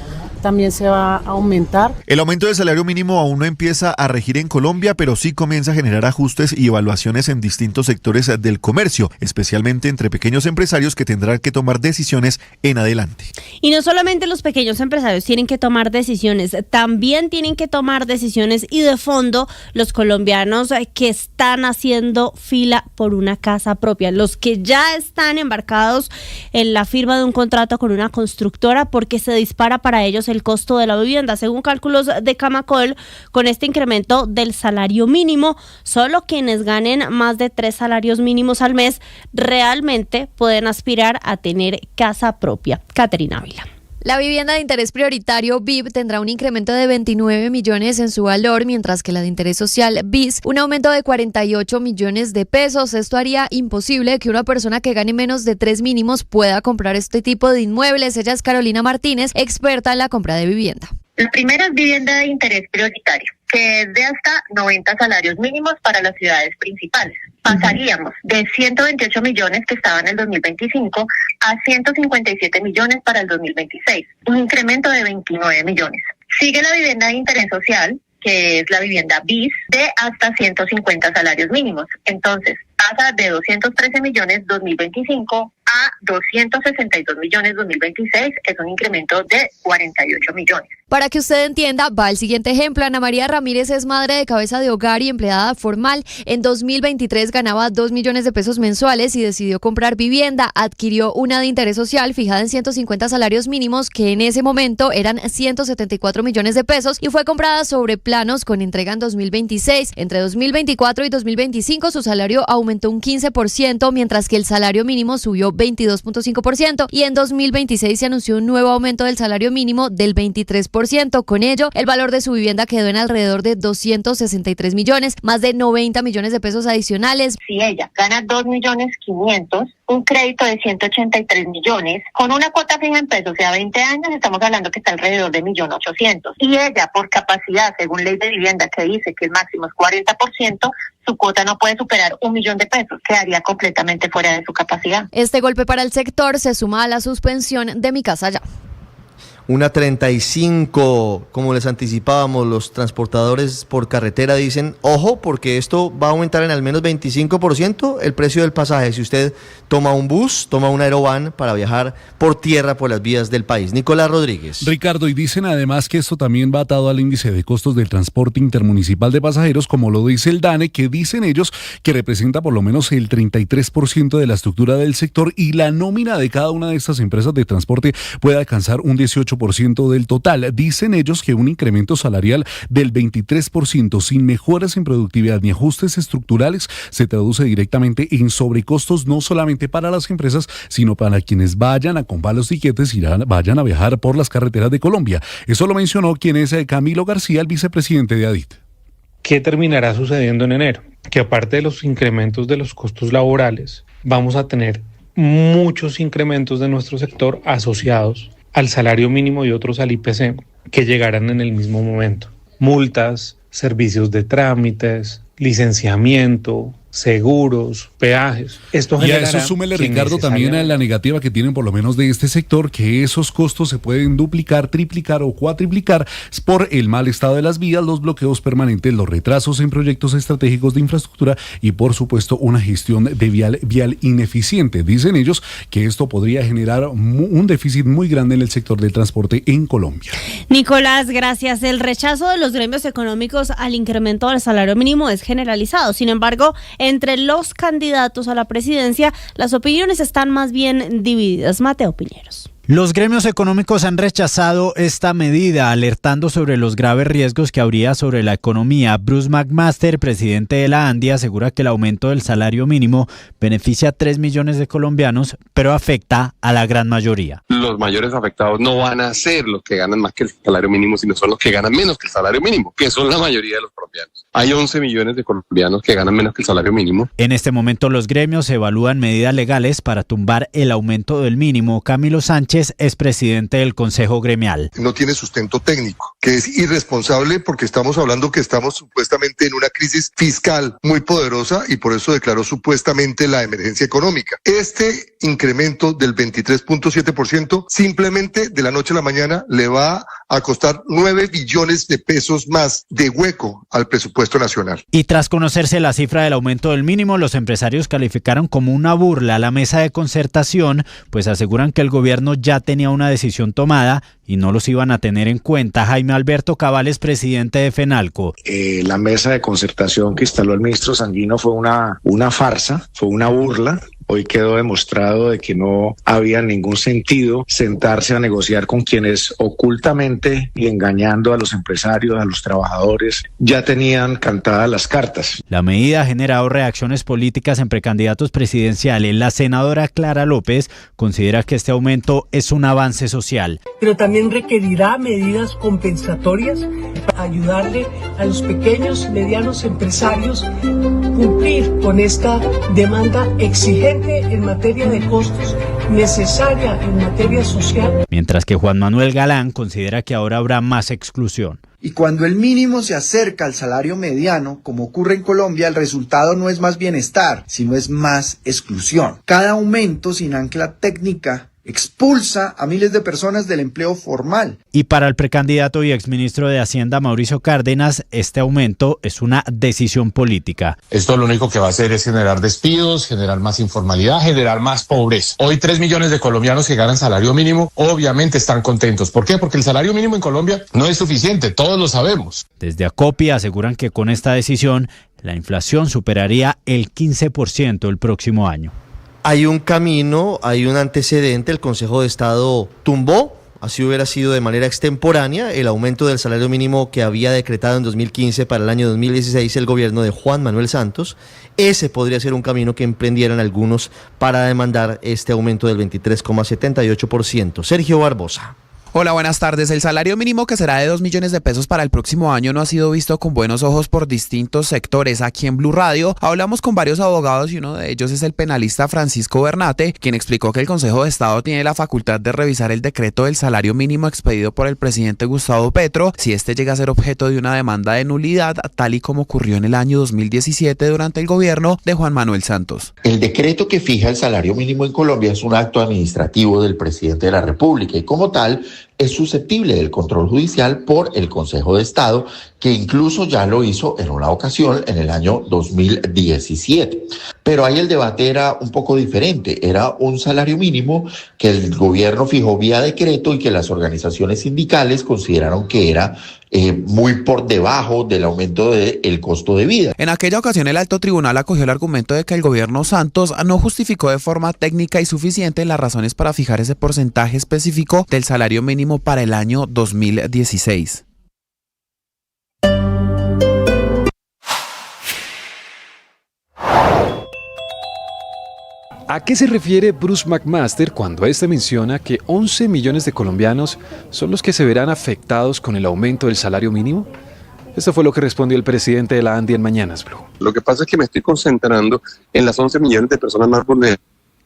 también se va a aumentar. El aumento del salario mínimo aún no empieza a regir en Colombia, pero sí comienza a generar ajustes y evaluaciones en distintos sectores del comercio, especialmente entre pequeños empresarios que tendrán que tomar decisiones en adelante. Y no solamente los pequeños empresarios tienen que tomar decisiones, también tienen que tomar decisiones y de fondo los colombianos que están haciendo fila por una casa propia, los que ya están embarcados en la firma de un contrato con una constructora porque se dispara para ellos el costo de la vivienda. Según cálculos de Camacol, con este incremento del salario mínimo, solo quienes ganen más de 3 salarios mínimos al mes realmente pueden aspirar a tener casa propia. Caterina Ávila. La vivienda de interés prioritario BIP tendrá un incremento de 29 millones en su valor, mientras que la de interés social BIS un aumento de 48 millones de pesos. Esto haría imposible que una persona que gane menos de 3 mínimos pueda comprar este tipo de inmuebles. Ella es Carolina Martínez, experta en la compra de vivienda. La primera es vivienda de interés prioritario, que es de hasta 90 salarios mínimos para las ciudades principales. Pasaríamos de 128 millones que estaban en el 2025 a 157 millones para el 2026, un incremento de 29 millones. Sigue la vivienda de interés social, que es la vivienda BIS, de hasta 150 salarios mínimos. Entonces, pasa de 213 millones 2025 a 262 millones 2026, es un incremento de 48 millones. Para que usted entienda, va el siguiente ejemplo. Ana María Ramírez es madre de cabeza de hogar y empleada formal. En 2023 ganaba 2 millones de pesos mensuales y decidió comprar vivienda. Adquirió una de interés social fijada en 150 salarios mínimos, que en ese momento eran 174 millones de pesos, y fue comprada sobre planos con entrega en 2026. Entre 2024 y 2025 su salario aumentó un 15%, mientras que el salario mínimo subió 22.5%, y en 2026 se anunció un nuevo aumento del salario mínimo del 23%. Con ello, el valor de su vivienda quedó en alrededor de 263 millones, más de 90 millones de pesos adicionales. Si ella gana 2.500.000, un crédito de 183 millones, con una cuota fija en pesos, o sea, 20 años, estamos hablando que está alrededor de 1.800.000. Y ella, por capacidad, según ley de vivienda, que dice que el máximo es 40%, su cuota no puede superar 1 millón de pesos, quedaría completamente fuera de su capacidad. Este golpe para el sector se suma a la suspensión de Mi Casa Ya. 1.35, como les anticipábamos, los transportadores por carretera dicen, ojo, porque esto va a aumentar en al menos 25% el precio del pasaje si usted toma un bus, toma un aerovan para viajar por tierra por las vías del país. Nicolás Rodríguez. Ricardo, y dicen además que esto también va atado al índice de costos del transporte intermunicipal de pasajeros, como lo dice el DANE, que dicen ellos que representa por lo menos el 33% de la estructura del sector, y la nómina de cada una de estas empresas de transporte puede alcanzar un 18% del total. Dicen ellos que un incremento salarial del 23% sin mejoras en productividad ni ajustes estructurales se traduce directamente en sobrecostos, no solamente para las empresas, sino para quienes vayan a comprar los tiquetes y vayan a viajar por las carreteras de Colombia. Eso lo mencionó quien es Camilo García, el vicepresidente de ADIT. ¿Qué terminará sucediendo en enero? Que aparte de los incrementos de los costos laborales, vamos a tener muchos incrementos de nuestro sector asociados al salario mínimo y otros al IPC, que llegarán en el mismo momento. Multas, servicios de trámites, licenciamiento, seguros, peajes. Esto y a eso súmele, Ricardo, también a la negativa que tienen por lo menos de este sector, que esos costos se pueden duplicar, triplicar o cuatriplicar por el mal estado de las vías, los bloqueos permanentes, los retrasos en proyectos estratégicos de infraestructura y, por supuesto, una gestión de vial ineficiente. Dicen ellos que esto podría generar un déficit muy grande en el sector del transporte en Colombia. Nicolás, gracias. El rechazo de los gremios económicos al incremento del salario mínimo es generalizado. Sin embargo, entre los candidatos a la presidencia, las opiniones están más bien divididas. Mateo Piñeros. Los gremios económicos han rechazado esta medida, alertando sobre los graves riesgos que habría sobre la economía. Bruce McMaster, presidente de la ANDI, asegura que el aumento del salario mínimo beneficia a 3 millones de colombianos, pero afecta a la gran mayoría. Los mayores afectados no van a ser los que ganan más que el salario mínimo, sino son los que ganan menos que el salario mínimo, que son la mayoría de los colombianos. Hay 11 millones de colombianos que ganan menos que el salario mínimo. En este momento los gremios evalúan medidas legales para tumbar el aumento del mínimo. Camilo Sánchez es presidente del Consejo Gremial. No tiene sustento técnico, que es irresponsable porque estamos hablando que estamos supuestamente en una crisis fiscal muy poderosa y por eso declaró supuestamente la emergencia económica. Este incremento del 23.7% simplemente de la noche a la mañana le va a costar 9 billones de pesos más de hueco al presupuesto nacional. Y tras conocerse la cifra del aumento del mínimo, los empresarios calificaron como una burla a la mesa de concertación, pues aseguran que el gobierno ya tenía una decisión tomada y no los iban a tener en cuenta. Jaime Alberto Cabales, presidente de FENALCO. La mesa de concertación que instaló el ministro Sanguino fue una farsa, fue una burla. Hoy quedó demostrado de que no había ningún sentido sentarse a negociar con quienes ocultamente y engañando a los empresarios, a los trabajadores, ya tenían cantadas las cartas. La medida ha generado reacciones políticas en precandidatos presidenciales. La senadora Clara López considera que este aumento es un avance social. Pero también requerirá medidas compensatorias para ayudarle a los pequeños y medianos empresarios cumplir con esta demanda exigente en materia de costos, necesaria en materia social. Mientras que Juan Manuel Galán considera que ahora habrá más exclusión. Y cuando el mínimo se acerca al salario mediano, como ocurre en Colombia, el resultado no es más bienestar, sino es más exclusión. Cada aumento sin ancla técnica expulsa a miles de personas del empleo formal. Y para el precandidato y exministro de Hacienda, Mauricio Cárdenas, este aumento es una decisión política. Esto lo único que va a hacer es generar despidos, generar más informalidad, generar más pobreza. Hoy 3 millones de colombianos que ganan salario mínimo obviamente están contentos. ¿Por qué? Porque el salario mínimo en Colombia no es suficiente, todos lo sabemos. Desde Acopi aseguran que con esta decisión la inflación superaría el 15% el próximo año. Hay un camino, hay un antecedente, el Consejo de Estado tumbó, así hubiera sido de manera extemporánea, el aumento del salario mínimo que había decretado en 2015 para el año 2016 el gobierno de Juan Manuel Santos. Ese podría ser un camino que emprendieran algunos para demandar este aumento del 23,78%. Sergio Barbosa. Hola, buenas tardes. El salario mínimo, que será de 2 millones de pesos para el próximo año, no ha sido visto con buenos ojos por distintos sectores. Aquí en Blue Radio hablamos con varios abogados y uno de ellos es el penalista Francisco Bernate, quien explicó que el Consejo de Estado tiene la facultad de revisar el decreto del salario mínimo expedido por el presidente Gustavo Petro si este llega a ser objeto de una demanda de nulidad, tal y como ocurrió en el año 2017 durante el gobierno de Juan Manuel Santos. El decreto que fija el salario mínimo en Colombia es un acto administrativo del presidente de la República y como tal es susceptible del control judicial por el Consejo de Estado, que incluso ya lo hizo en una ocasión en el año 2017. Pero ahí el debate era un poco diferente, era un salario mínimo que el gobierno fijó vía decreto y que las organizaciones sindicales consideraron que era muy por debajo del aumento del costo de vida. En aquella ocasión el alto tribunal acogió el argumento de que el gobierno Santos no justificó de forma técnica y suficiente las razones para fijar ese porcentaje específico del salario mínimo para el año 2016. ¿A qué se refiere Bruce McMaster cuando menciona que 11 millones de colombianos son los que se verán afectados con el aumento del salario mínimo? Esto fue lo que respondió el presidente de la ANDI en Mañanas Blue. Lo que pasa es que me estoy concentrando en las 11 millones de personas más vulnerables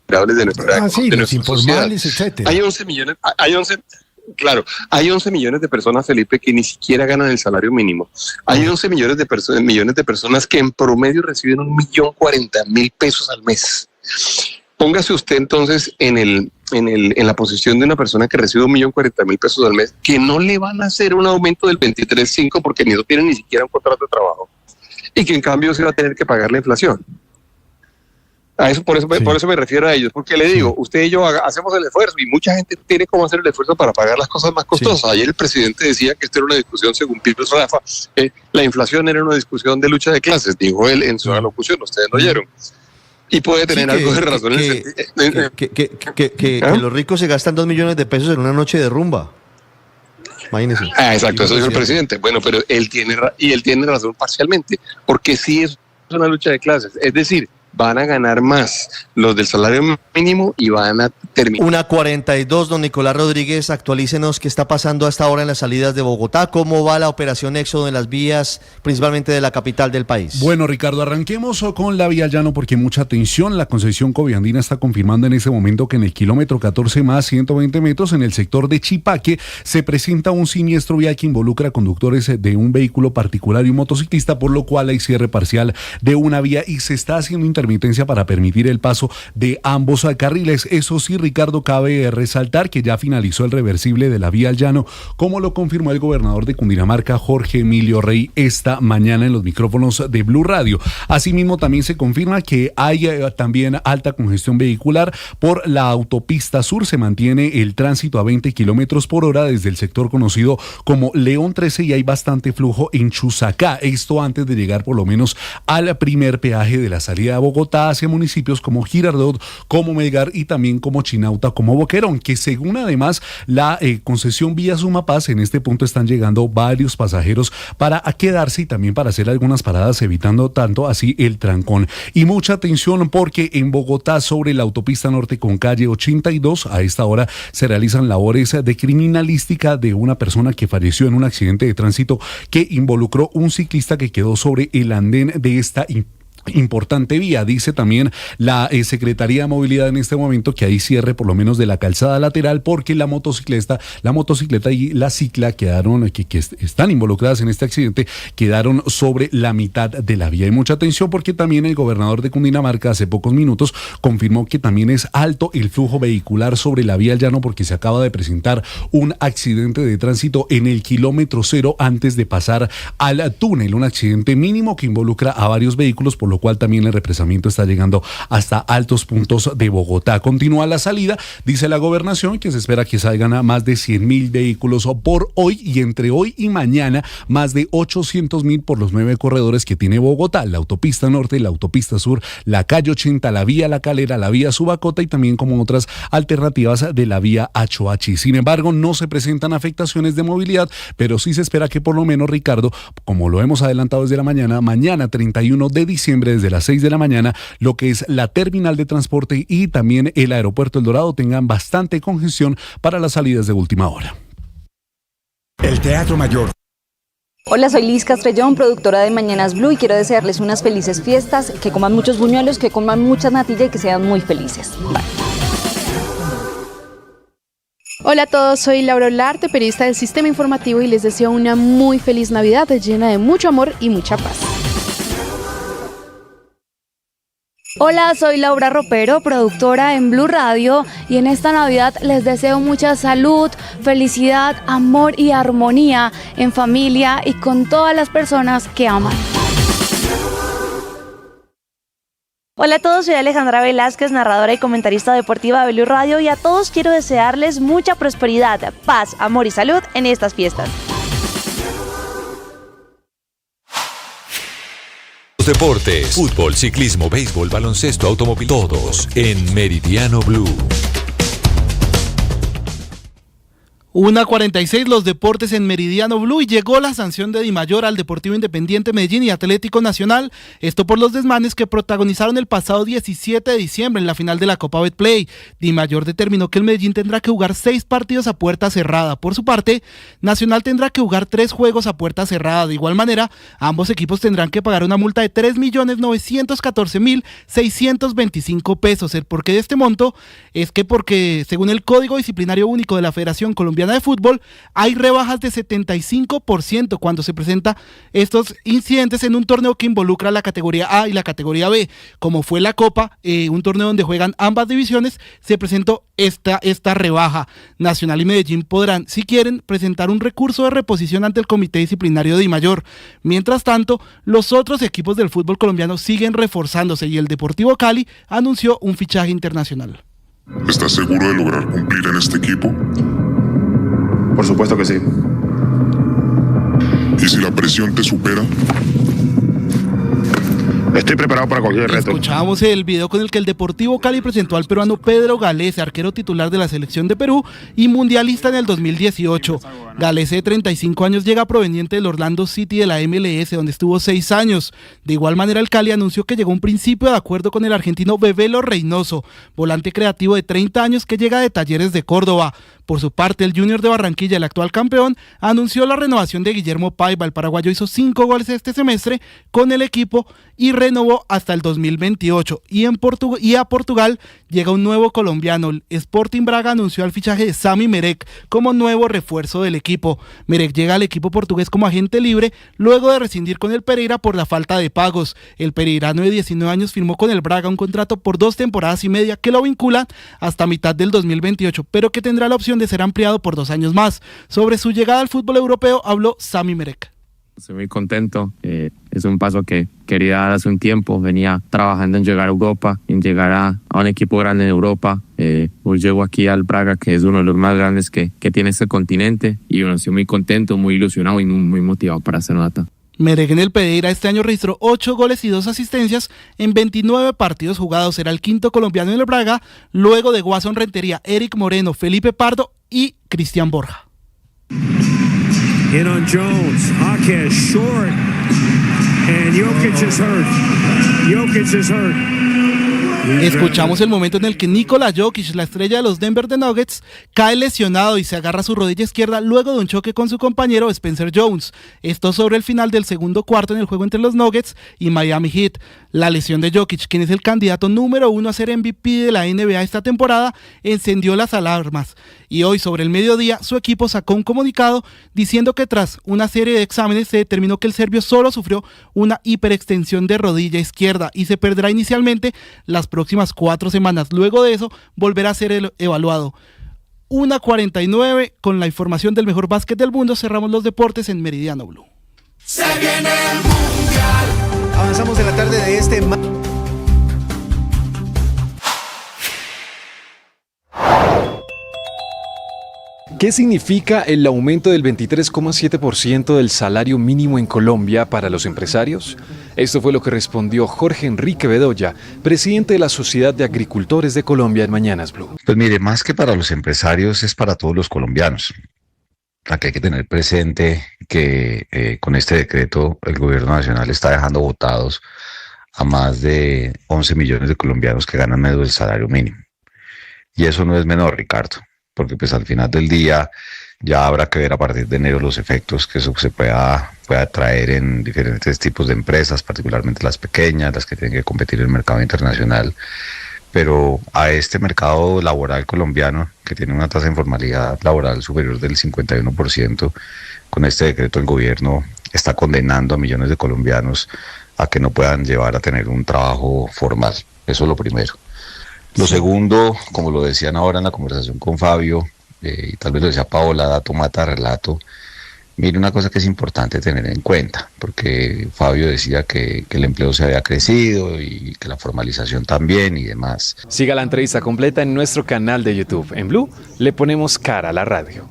de nuestra de los informales, sociedad. etcétera. Hay 11 millones, hay 11 millones de personas, Felipe, que ni siquiera ganan el salario mínimo. Hay 11 millones de personas que en promedio reciben 1.040.000 pesos al mes. Póngase usted entonces en la posición de una persona que recibe 1.040.000 pesos al mes, que no le van a hacer un aumento del 23.5 porque no tienen ni siquiera un contrato de trabajo y que en cambio se va a tener que pagar la inflación. Por eso me refiero a ellos, porque le digo, usted y yo hacemos el esfuerzo y mucha gente tiene cómo hacer el esfuerzo para pagar las cosas más costosas. Sí. Ayer el presidente decía que esto era una discusión, según Pibes Rafa, la inflación era una discusión de lucha de clases, dijo él en su alocución, ustedes lo oyeron. Y puede tener algo de razón. Que los ricos se gastan 2 millones de pesos en una noche de rumba. Imagínense. Exacto, eso dijo el presidente. Bueno, pero él tiene razón parcialmente, porque sí es una lucha de clases. Es decir, van a ganar más los del salario mínimo y van a terminar. 1:42, don Nicolás Rodríguez, actualícenos qué está pasando hasta ahora en las salidas de Bogotá, cómo va la operación éxodo en las vías, principalmente de la capital del país. Bueno, Ricardo, arranquemos con la vía llano porque mucha atención. La Concesión Coviandina está confirmando en este momento que en el kilómetro 14 más 120 metros en el sector de Chipaque se presenta un siniestro vial que involucra a conductores de un vehículo particular y un motociclista, por lo cual hay cierre parcial de una vía y se está haciendo intermitencia para permitir el paso de ambos carriles. Eso sí, Ricardo, cabe resaltar que ya finalizó el reversible de la vía al llano, como lo confirmó el gobernador de Cundinamarca, Jorge Emilio Rey, esta mañana en los micrófonos de Blue Radio. Asimismo, también se confirma que hay también alta congestión vehicular por la autopista sur. Se mantiene el tránsito a 20 kilómetros por hora desde el sector conocido como León 13 y hay bastante flujo en Chusacá. Esto antes de llegar por lo menos al primer peaje de la salida de Bogotá hacia municipios como Girardot, como Melgar y también como Chinauta, como Boquerón, que según además la concesión vía Sumapaz, en este punto están llegando varios pasajeros para quedarse y también para hacer algunas paradas, evitando tanto así el trancón. Y mucha atención porque en Bogotá, sobre la autopista norte con calle 82, a esta hora se realizan labores de criminalística de una persona que falleció en un accidente de tránsito que involucró un ciclista que quedó sobre el andén de esta importante vía. Dice también la Secretaría de Movilidad en este momento que hay cierre por lo menos de la calzada lateral porque la motocicleta y la cicla quedaron, que están involucradas en este accidente, quedaron sobre la mitad de la vía. Y mucha atención porque también el gobernador de Cundinamarca hace pocos minutos confirmó que también es alto el flujo vehicular sobre la vía al llano porque se acaba de presentar un accidente de tránsito en el kilómetro 0 antes de pasar al túnel, un accidente mínimo que involucra a varios vehículos, por lo cual también el represamiento está llegando hasta altos puntos de Bogotá. Continúa la salida, dice la gobernación, que se espera que salgan a más de 100.000 vehículos por hoy y entre hoy y mañana más de 800.000 por los 9 corredores que tiene Bogotá, la autopista norte, la autopista sur, la calle 80, la vía La Calera, la vía Subacota y también como otras alternativas de la vía Achoachi. Sin embargo, no se presentan afectaciones de movilidad, pero sí se espera que por lo menos, Ricardo, como lo hemos adelantado desde la mañana 31 de diciembre, desde las 6 de la mañana, lo que es la terminal de transporte y también el aeropuerto El Dorado tengan bastante congestión para las salidas de última hora. El Teatro Mayor. Hola, soy Liz Castrellón, productora de Mañanas Blue y quiero desearles unas felices fiestas, que coman muchos buñuelos, que coman mucha natilla y que sean muy felices. Bye. Hola a todos, soy Laura Olarte, periodista del Sistema Informativo y les deseo una muy feliz Navidad llena de mucho amor y mucha paz. Hola, soy Laura Ropero, productora en Blue Radio y en esta Navidad les deseo mucha salud, felicidad, amor y armonía en familia y con todas las personas que aman. Hola a todos, soy Alejandra Velázquez, narradora y comentarista deportiva de Blue Radio y a todos quiero desearles mucha prosperidad, paz, amor y salud en estas fiestas. Deportes, fútbol, ciclismo, béisbol, baloncesto, automóvil, todos en Meridiano Blue. 1:46 los deportes en Meridiano Blue y llegó la sanción de Dimayor al Deportivo Independiente Medellín y Atlético Nacional, esto por los desmanes que protagonizaron el pasado 17 de diciembre en la final de la Copa Betplay. Dimayor determinó que el Medellín tendrá que jugar 6 partidos a puerta cerrada. Por su parte, Nacional tendrá que jugar 3 juegos a puerta cerrada. De igual manera, ambos equipos tendrán que pagar una multa de 3.914.625 pesos. El porqué de este monto es que porque, según el Código Disciplinario Único de la Federación Colombiana de Fútbol, hay rebajas de 75% cuando se presenta estos incidentes en un torneo que involucra la categoría A y la categoría B. Como fue la Copa, un torneo donde juegan ambas divisiones, se presentó esta rebaja. Nacional y Medellín podrán, si quieren, presentar un recurso de reposición ante el Comité Disciplinario de Dimayor. Mientras tanto, los otros equipos del fútbol colombiano siguen reforzándose y el Deportivo Cali anunció un fichaje internacional. ¿Estás seguro de lograr cumplir en este equipo? Por supuesto que sí. ¿Y si la presión te supera? Estoy preparado para cualquier reto. Escuchamos el video con el que el Deportivo Cali presentó al peruano Pedro Galese, arquero titular de la selección de Perú y mundialista en el 2018. Galese, de 35 años, llega proveniente del Orlando City de la MLS, donde estuvo 6 años. De igual manera, el Cali anunció que llegó a un principio de acuerdo con el argentino Bebelo Reynoso, volante creativo de 30 años que llega de Talleres de Córdoba. Por su parte, el Junior de Barranquilla, el actual campeón, anunció la renovación de Guillermo Paiva. El paraguayo hizo 5 goles este semestre con el equipo y renovó hasta el 2028. Y a Portugal llega un nuevo colombiano. El Sporting Braga anunció el fichaje de Sami Merek como nuevo refuerzo del equipo. Merek llega al equipo portugués como agente libre luego de rescindir con el Pereira por la falta de pagos. El pereirano de 19 años firmó con el Braga un contrato por 2 temporadas y media que lo vincula hasta mitad del 2028, pero que tendrá la opción de ser ampliado por 2 años más. Sobre su llegada al fútbol europeo habló Sami Merek. Estoy muy contento, es un paso que quería dar hace un tiempo, venía trabajando en llegar a Europa, en llegar a un equipo grande en Europa. Hoy llego aquí al Braga, que es uno de los más grandes que tiene este continente, y bueno, estoy muy contento, muy ilusionado y muy motivado para hacer nota. Merek en el Pereira este año registró 8 goles y 2 asistencias en 29 partidos jugados. Será el quinto colombiano en el Braga, luego de Guasón Rentería, Eric Moreno, Felipe Pardo y Cristian Borja. In on Jones, Jaquez short, and Jokic is hurt. Escuchamos el momento en el que Nikola Jokic, la estrella de los Denver Nuggets, cae lesionado y se agarra su rodilla izquierda luego de un choque con su compañero Spencer Jones. Esto sobre el final del segundo cuarto en el juego entre los Nuggets y Miami Heat. La lesión de Jokic, quien es el candidato número 1 a ser MVP de la NBA esta temporada, encendió las alarmas. Y hoy, sobre el mediodía, su equipo sacó un comunicado diciendo que tras una serie de exámenes se determinó que el serbio solo sufrió una hiperextensión de rodilla izquierda y se perderá inicialmente las próximas 4 semanas. Luego de eso, volverá a ser evaluado. 1:49, con la información del mejor básquet del mundo, cerramos los deportes en Meridiano Blue. Se viene el Mundial. Avanzamos en la tarde de este... ¿Qué significa el aumento del 23,7% del salario mínimo en Colombia para los empresarios? Esto fue lo que respondió Jorge Enrique Bedoya, presidente de la Sociedad de Agricultores de Colombia en Mañanas Blue. Pues mire, más que para los empresarios es para todos los colombianos. Aquí hay que tener presente que con este decreto el gobierno nacional está dejando votados a más de 11 millones de colombianos que ganan menos del salario mínimo. Y eso no es menor, Ricardo, porque pues al final del día ya habrá que ver a partir de enero los efectos que eso se pueda traer en diferentes tipos de empresas, particularmente las pequeñas, las que tienen que competir en el mercado internacional. Pero a este mercado laboral colombiano, que tiene una tasa de informalidad laboral superior del 51%, con este decreto el gobierno está condenando a millones de colombianos a que no puedan llevar a tener un trabajo formal. Eso es lo primero. Lo segundo, como lo decían ahora en la conversación con Fabio, y tal vez lo decía Paola, dato mata relato. Mire, una cosa que es importante tener en cuenta, porque Fabio decía que el empleo se había crecido y que la formalización también y demás. Siga la entrevista completa en nuestro canal de YouTube. En Blue le ponemos cara a la radio.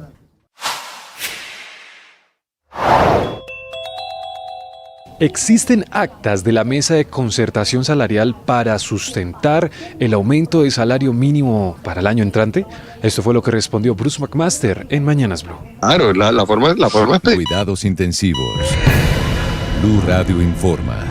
Existen actas de la Mesa de Concertación Salarial para sustentar el aumento de salario mínimo para el año entrante. Esto fue lo que respondió Bruce McMaster en Mañanas Blue. Claro, la forma Cuidados intensivos. Blue Radio informa.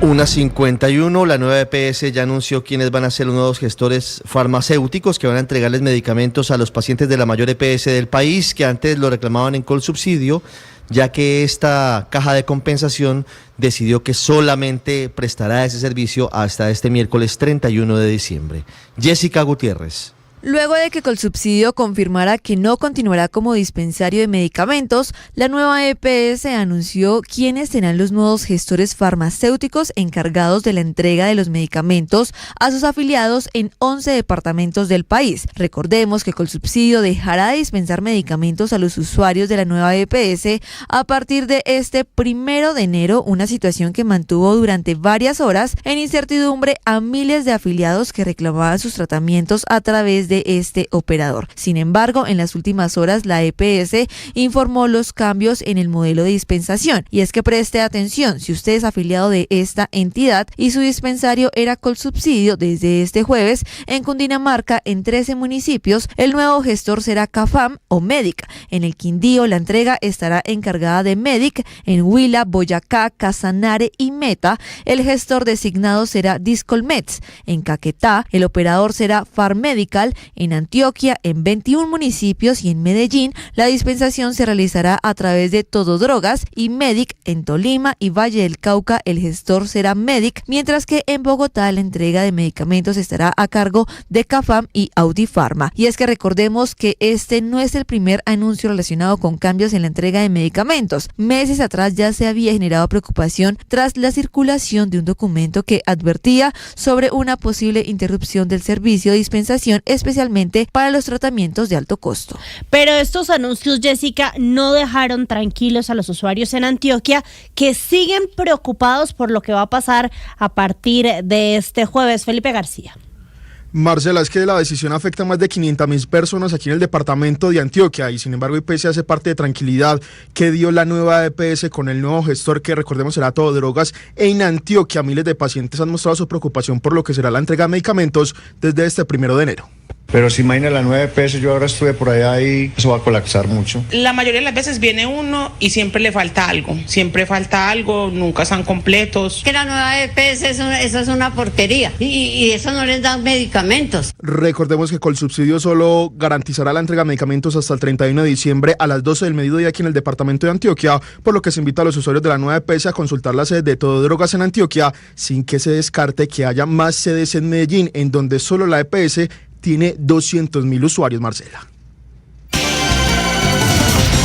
1:51, la nueva EPS ya anunció quiénes van a ser los nuevos gestores farmacéuticos que van a entregarles medicamentos a los pacientes de la mayor EPS del país, que antes lo reclamaban en Colsubsidio, ya que esta caja de compensación decidió que solamente prestará ese servicio hasta este miércoles 31 de diciembre. Jessica Gutiérrez. Luego de que Colsubsidio confirmara que no continuará como dispensario de medicamentos, la nueva EPS anunció quiénes serán los nuevos gestores farmacéuticos encargados de la entrega de los medicamentos a sus afiliados en 11 departamentos del país. Recordemos que Colsubsidio dejará de dispensar medicamentos a los usuarios de la nueva EPS a partir de este 1 de enero, una situación que mantuvo durante varias horas en incertidumbre a miles de afiliados que reclamaban sus tratamientos a través de este operador. Sin embargo, en las últimas horas la EPS informó los cambios en el modelo de dispensación, y es que preste atención: si usted es afiliado de esta entidad y su dispensario era Colsubsidio, desde este jueves en Cundinamarca, en 13 municipios, el nuevo gestor será CAFAM o Medic. En el Quindío la entrega estará encargada de Medic. En Huila, Boyacá, Casanare y Meta el gestor designado será Discolmeds. En Caquetá el operador será Farmedical. En Antioquia, en 21 municipios, y en Medellín la dispensación se realizará a través de Todo Drogas y Medic. En Tolima y Valle del Cauca el gestor será Medic, mientras que en Bogotá la entrega de medicamentos estará a cargo de CAFAM y Audipharma. Y es que recordemos que este no es el primer anuncio relacionado con cambios en la entrega de medicamentos. Meses atrás ya se había generado preocupación tras la circulación de un documento que advertía sobre una posible interrupción del servicio de dispensación, especialmente para los tratamientos de alto costo. Pero estos anuncios, Jessica, no dejaron tranquilos a los usuarios en Antioquia, que siguen preocupados por lo que va a pasar a partir de este jueves. Felipe García. Marcela, es que la decisión afecta a más de 500.000 personas aquí en el departamento de Antioquia, y sin embargo IPS hace parte de tranquilidad que dio la nueva EPS con el nuevo gestor, que recordemos será Todo Drogas. En Antioquia miles de pacientes han mostrado su preocupación por lo que será la entrega de medicamentos desde este 1 de enero. Pero si imagina la nueva EPS, yo ahora estuve por allá y eso va a colapsar mucho. La mayoría de las veces viene uno y siempre le falta algo, nunca están completos. Que la nueva EPS eso es una porquería y eso no les dan medicamentos. Recordemos que Colsubsidio solo garantizará la entrega de medicamentos hasta el 31 de diciembre a las 12 del mediodía aquí en el departamento de Antioquia, por lo que se invita a los usuarios de la nueva EPS a consultar la sede de Todo Drogas en Antioquia, sin que se descarte que haya más sedes en Medellín, en donde solo la EPS tiene 200.000 usuarios, Marcela.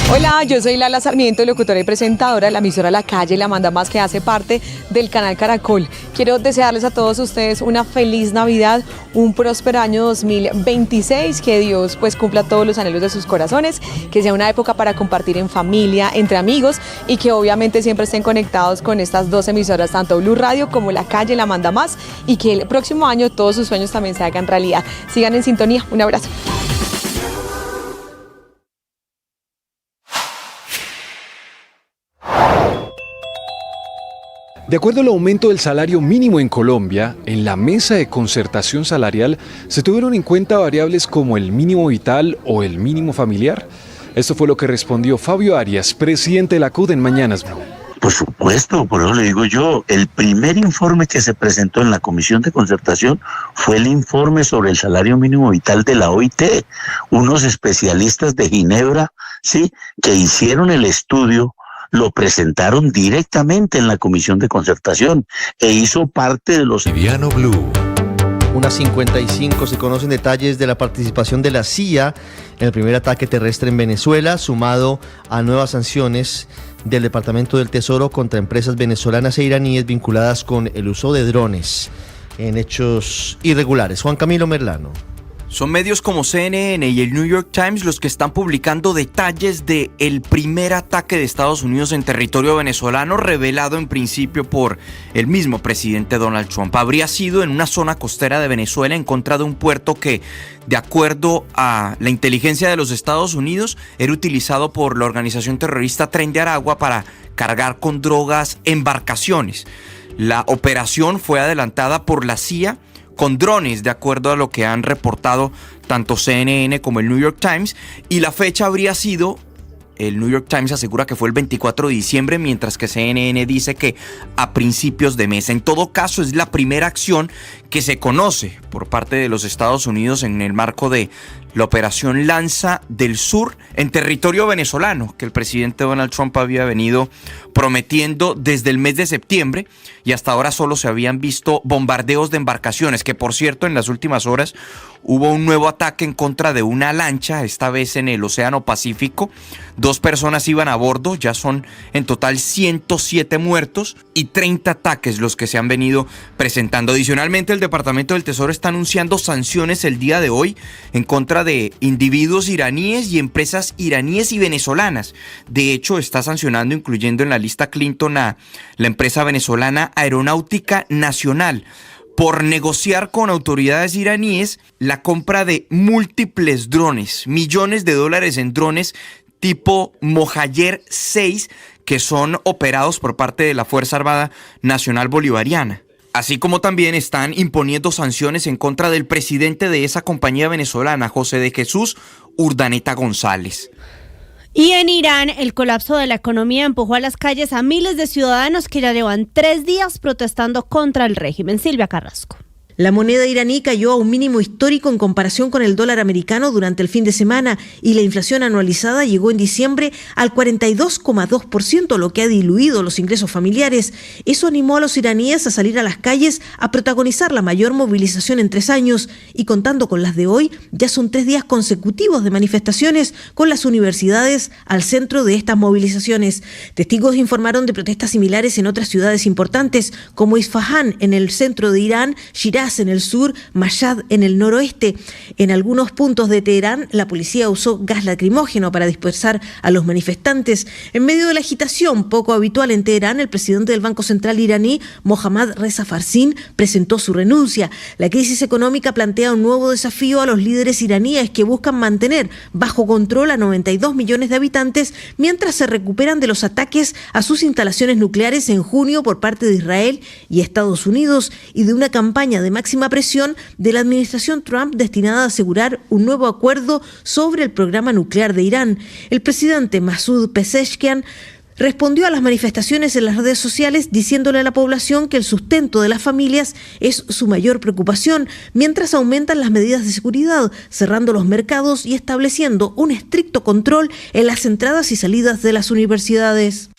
Hola, yo soy Lala Sarmiento, locutora y presentadora de la emisora La Calle, la manda más, que hace parte del canal Caracol. Quiero desearles a todos ustedes una feliz Navidad, un próspero año 2026, que Dios pues cumpla todos los anhelos de sus corazones, que sea una época para compartir en familia, entre amigos, y que obviamente siempre estén conectados con estas dos emisoras, tanto Blue Radio como La Calle, la manda más, y que el próximo año todos sus sueños también se hagan realidad. Sigan en sintonía, un abrazo. De acuerdo al aumento del salario mínimo en Colombia, en la mesa de concertación salarial se tuvieron en cuenta variables como el mínimo vital o el mínimo familiar. Esto fue lo que respondió Fabio Arias, presidente de la CUT en Mañanas Blue. Por supuesto, por eso le digo yo, el primer informe que se presentó en la Comisión de Concertación fue el informe sobre el salario mínimo vital de la OIT, unos especialistas de Ginebra, sí, que hicieron el estudio, lo presentaron directamente en la Comisión de Concertación e hizo parte de los... Mediano Blue. Unas 55 se conocen detalles de la participación de la CIA en el primer ataque terrestre en Venezuela, sumado a nuevas sanciones del Departamento del Tesoro contra empresas venezolanas e iraníes vinculadas con el uso de drones en hechos irregulares. Juan Camilo Merlano. Son medios como CNN y el New York Times los que están publicando detalles del primer ataque de Estados Unidos en territorio venezolano, revelado en principio por el mismo presidente Donald Trump. Habría sido en una zona costera de Venezuela, en contra de un puerto que, de acuerdo a la inteligencia de los Estados Unidos, era utilizado por la organización terrorista Tren de Aragua para cargar con drogas embarcaciones. La operación fue adelantada por la CIA con drones, de acuerdo a lo que han reportado tanto CNN como el New York Times, y la fecha habría sido, el New York Times asegura que fue el 24 de diciembre, mientras que CNN dice que a principios de mes. En todo caso, es la primera acción que se conoce por parte de los Estados Unidos en el marco de la operación Lanza del Sur en territorio venezolano, que el presidente Donald Trump había venido prometiendo desde el mes de septiembre, y hasta ahora solo se habían visto bombardeos de embarcaciones, que por cierto en las últimas horas hubo un nuevo ataque en contra de una lancha, esta vez en el Océano Pacífico. 2 personas iban a bordo, ya son en total 107 muertos y 30 ataques los que se han venido presentando. Adicionalmente, el Departamento del Tesoro está anunciando sanciones el día de hoy en contra de individuos iraníes y empresas iraníes y venezolanas. De hecho, está sancionando, incluyendo en la lista Clinton, a la empresa venezolana Aeronáutica Nacional por negociar con autoridades iraníes la compra de múltiples drones, millones de dólares en drones tipo Mohajer 6, que son operados por parte de la Fuerza Armada Nacional Bolivariana. Así como también están imponiendo sanciones en contra del presidente de esa compañía venezolana, José de Jesús Urdaneta González. Y en Irán, el colapso de la economía empujó a las calles a miles de ciudadanos que ya llevan 3 días protestando contra el régimen. Silvia Carrasco. La moneda iraní cayó a un mínimo histórico en comparación con el dólar americano durante el fin de semana y la inflación anualizada llegó en diciembre al 42,2%, lo que ha diluido los ingresos familiares. Eso animó a los iraníes a salir a las calles a protagonizar la mayor movilización en 3 años y, contando con las de hoy, ya son 3 días consecutivos de manifestaciones con las universidades al centro de estas movilizaciones. Testigos informaron de protestas similares en otras ciudades importantes como Isfahán en el centro de Irán, Shiraz en el sur, Mashhad en el noroeste. En algunos puntos de Teherán, la policía usó gas lacrimógeno para dispersar a los manifestantes. En medio de la agitación poco habitual en Teherán, el presidente del Banco Central iraní, Mohammad Reza Farsin, presentó su renuncia. La crisis económica plantea un nuevo desafío a los líderes iraníes que buscan mantener bajo control a 92 millones de habitantes mientras se recuperan de los ataques a sus instalaciones nucleares en junio por parte de Israel y Estados Unidos y de una campaña de máxima presión de la administración Trump destinada a asegurar un nuevo acuerdo sobre el programa nuclear de Irán. El presidente Masoud Pezeshkian respondió a las manifestaciones en las redes sociales diciéndole a la población que el sustento de las familias es su mayor preocupación, mientras aumentan las medidas de seguridad, cerrando los mercados y estableciendo un estricto control en las entradas y salidas de las universidades.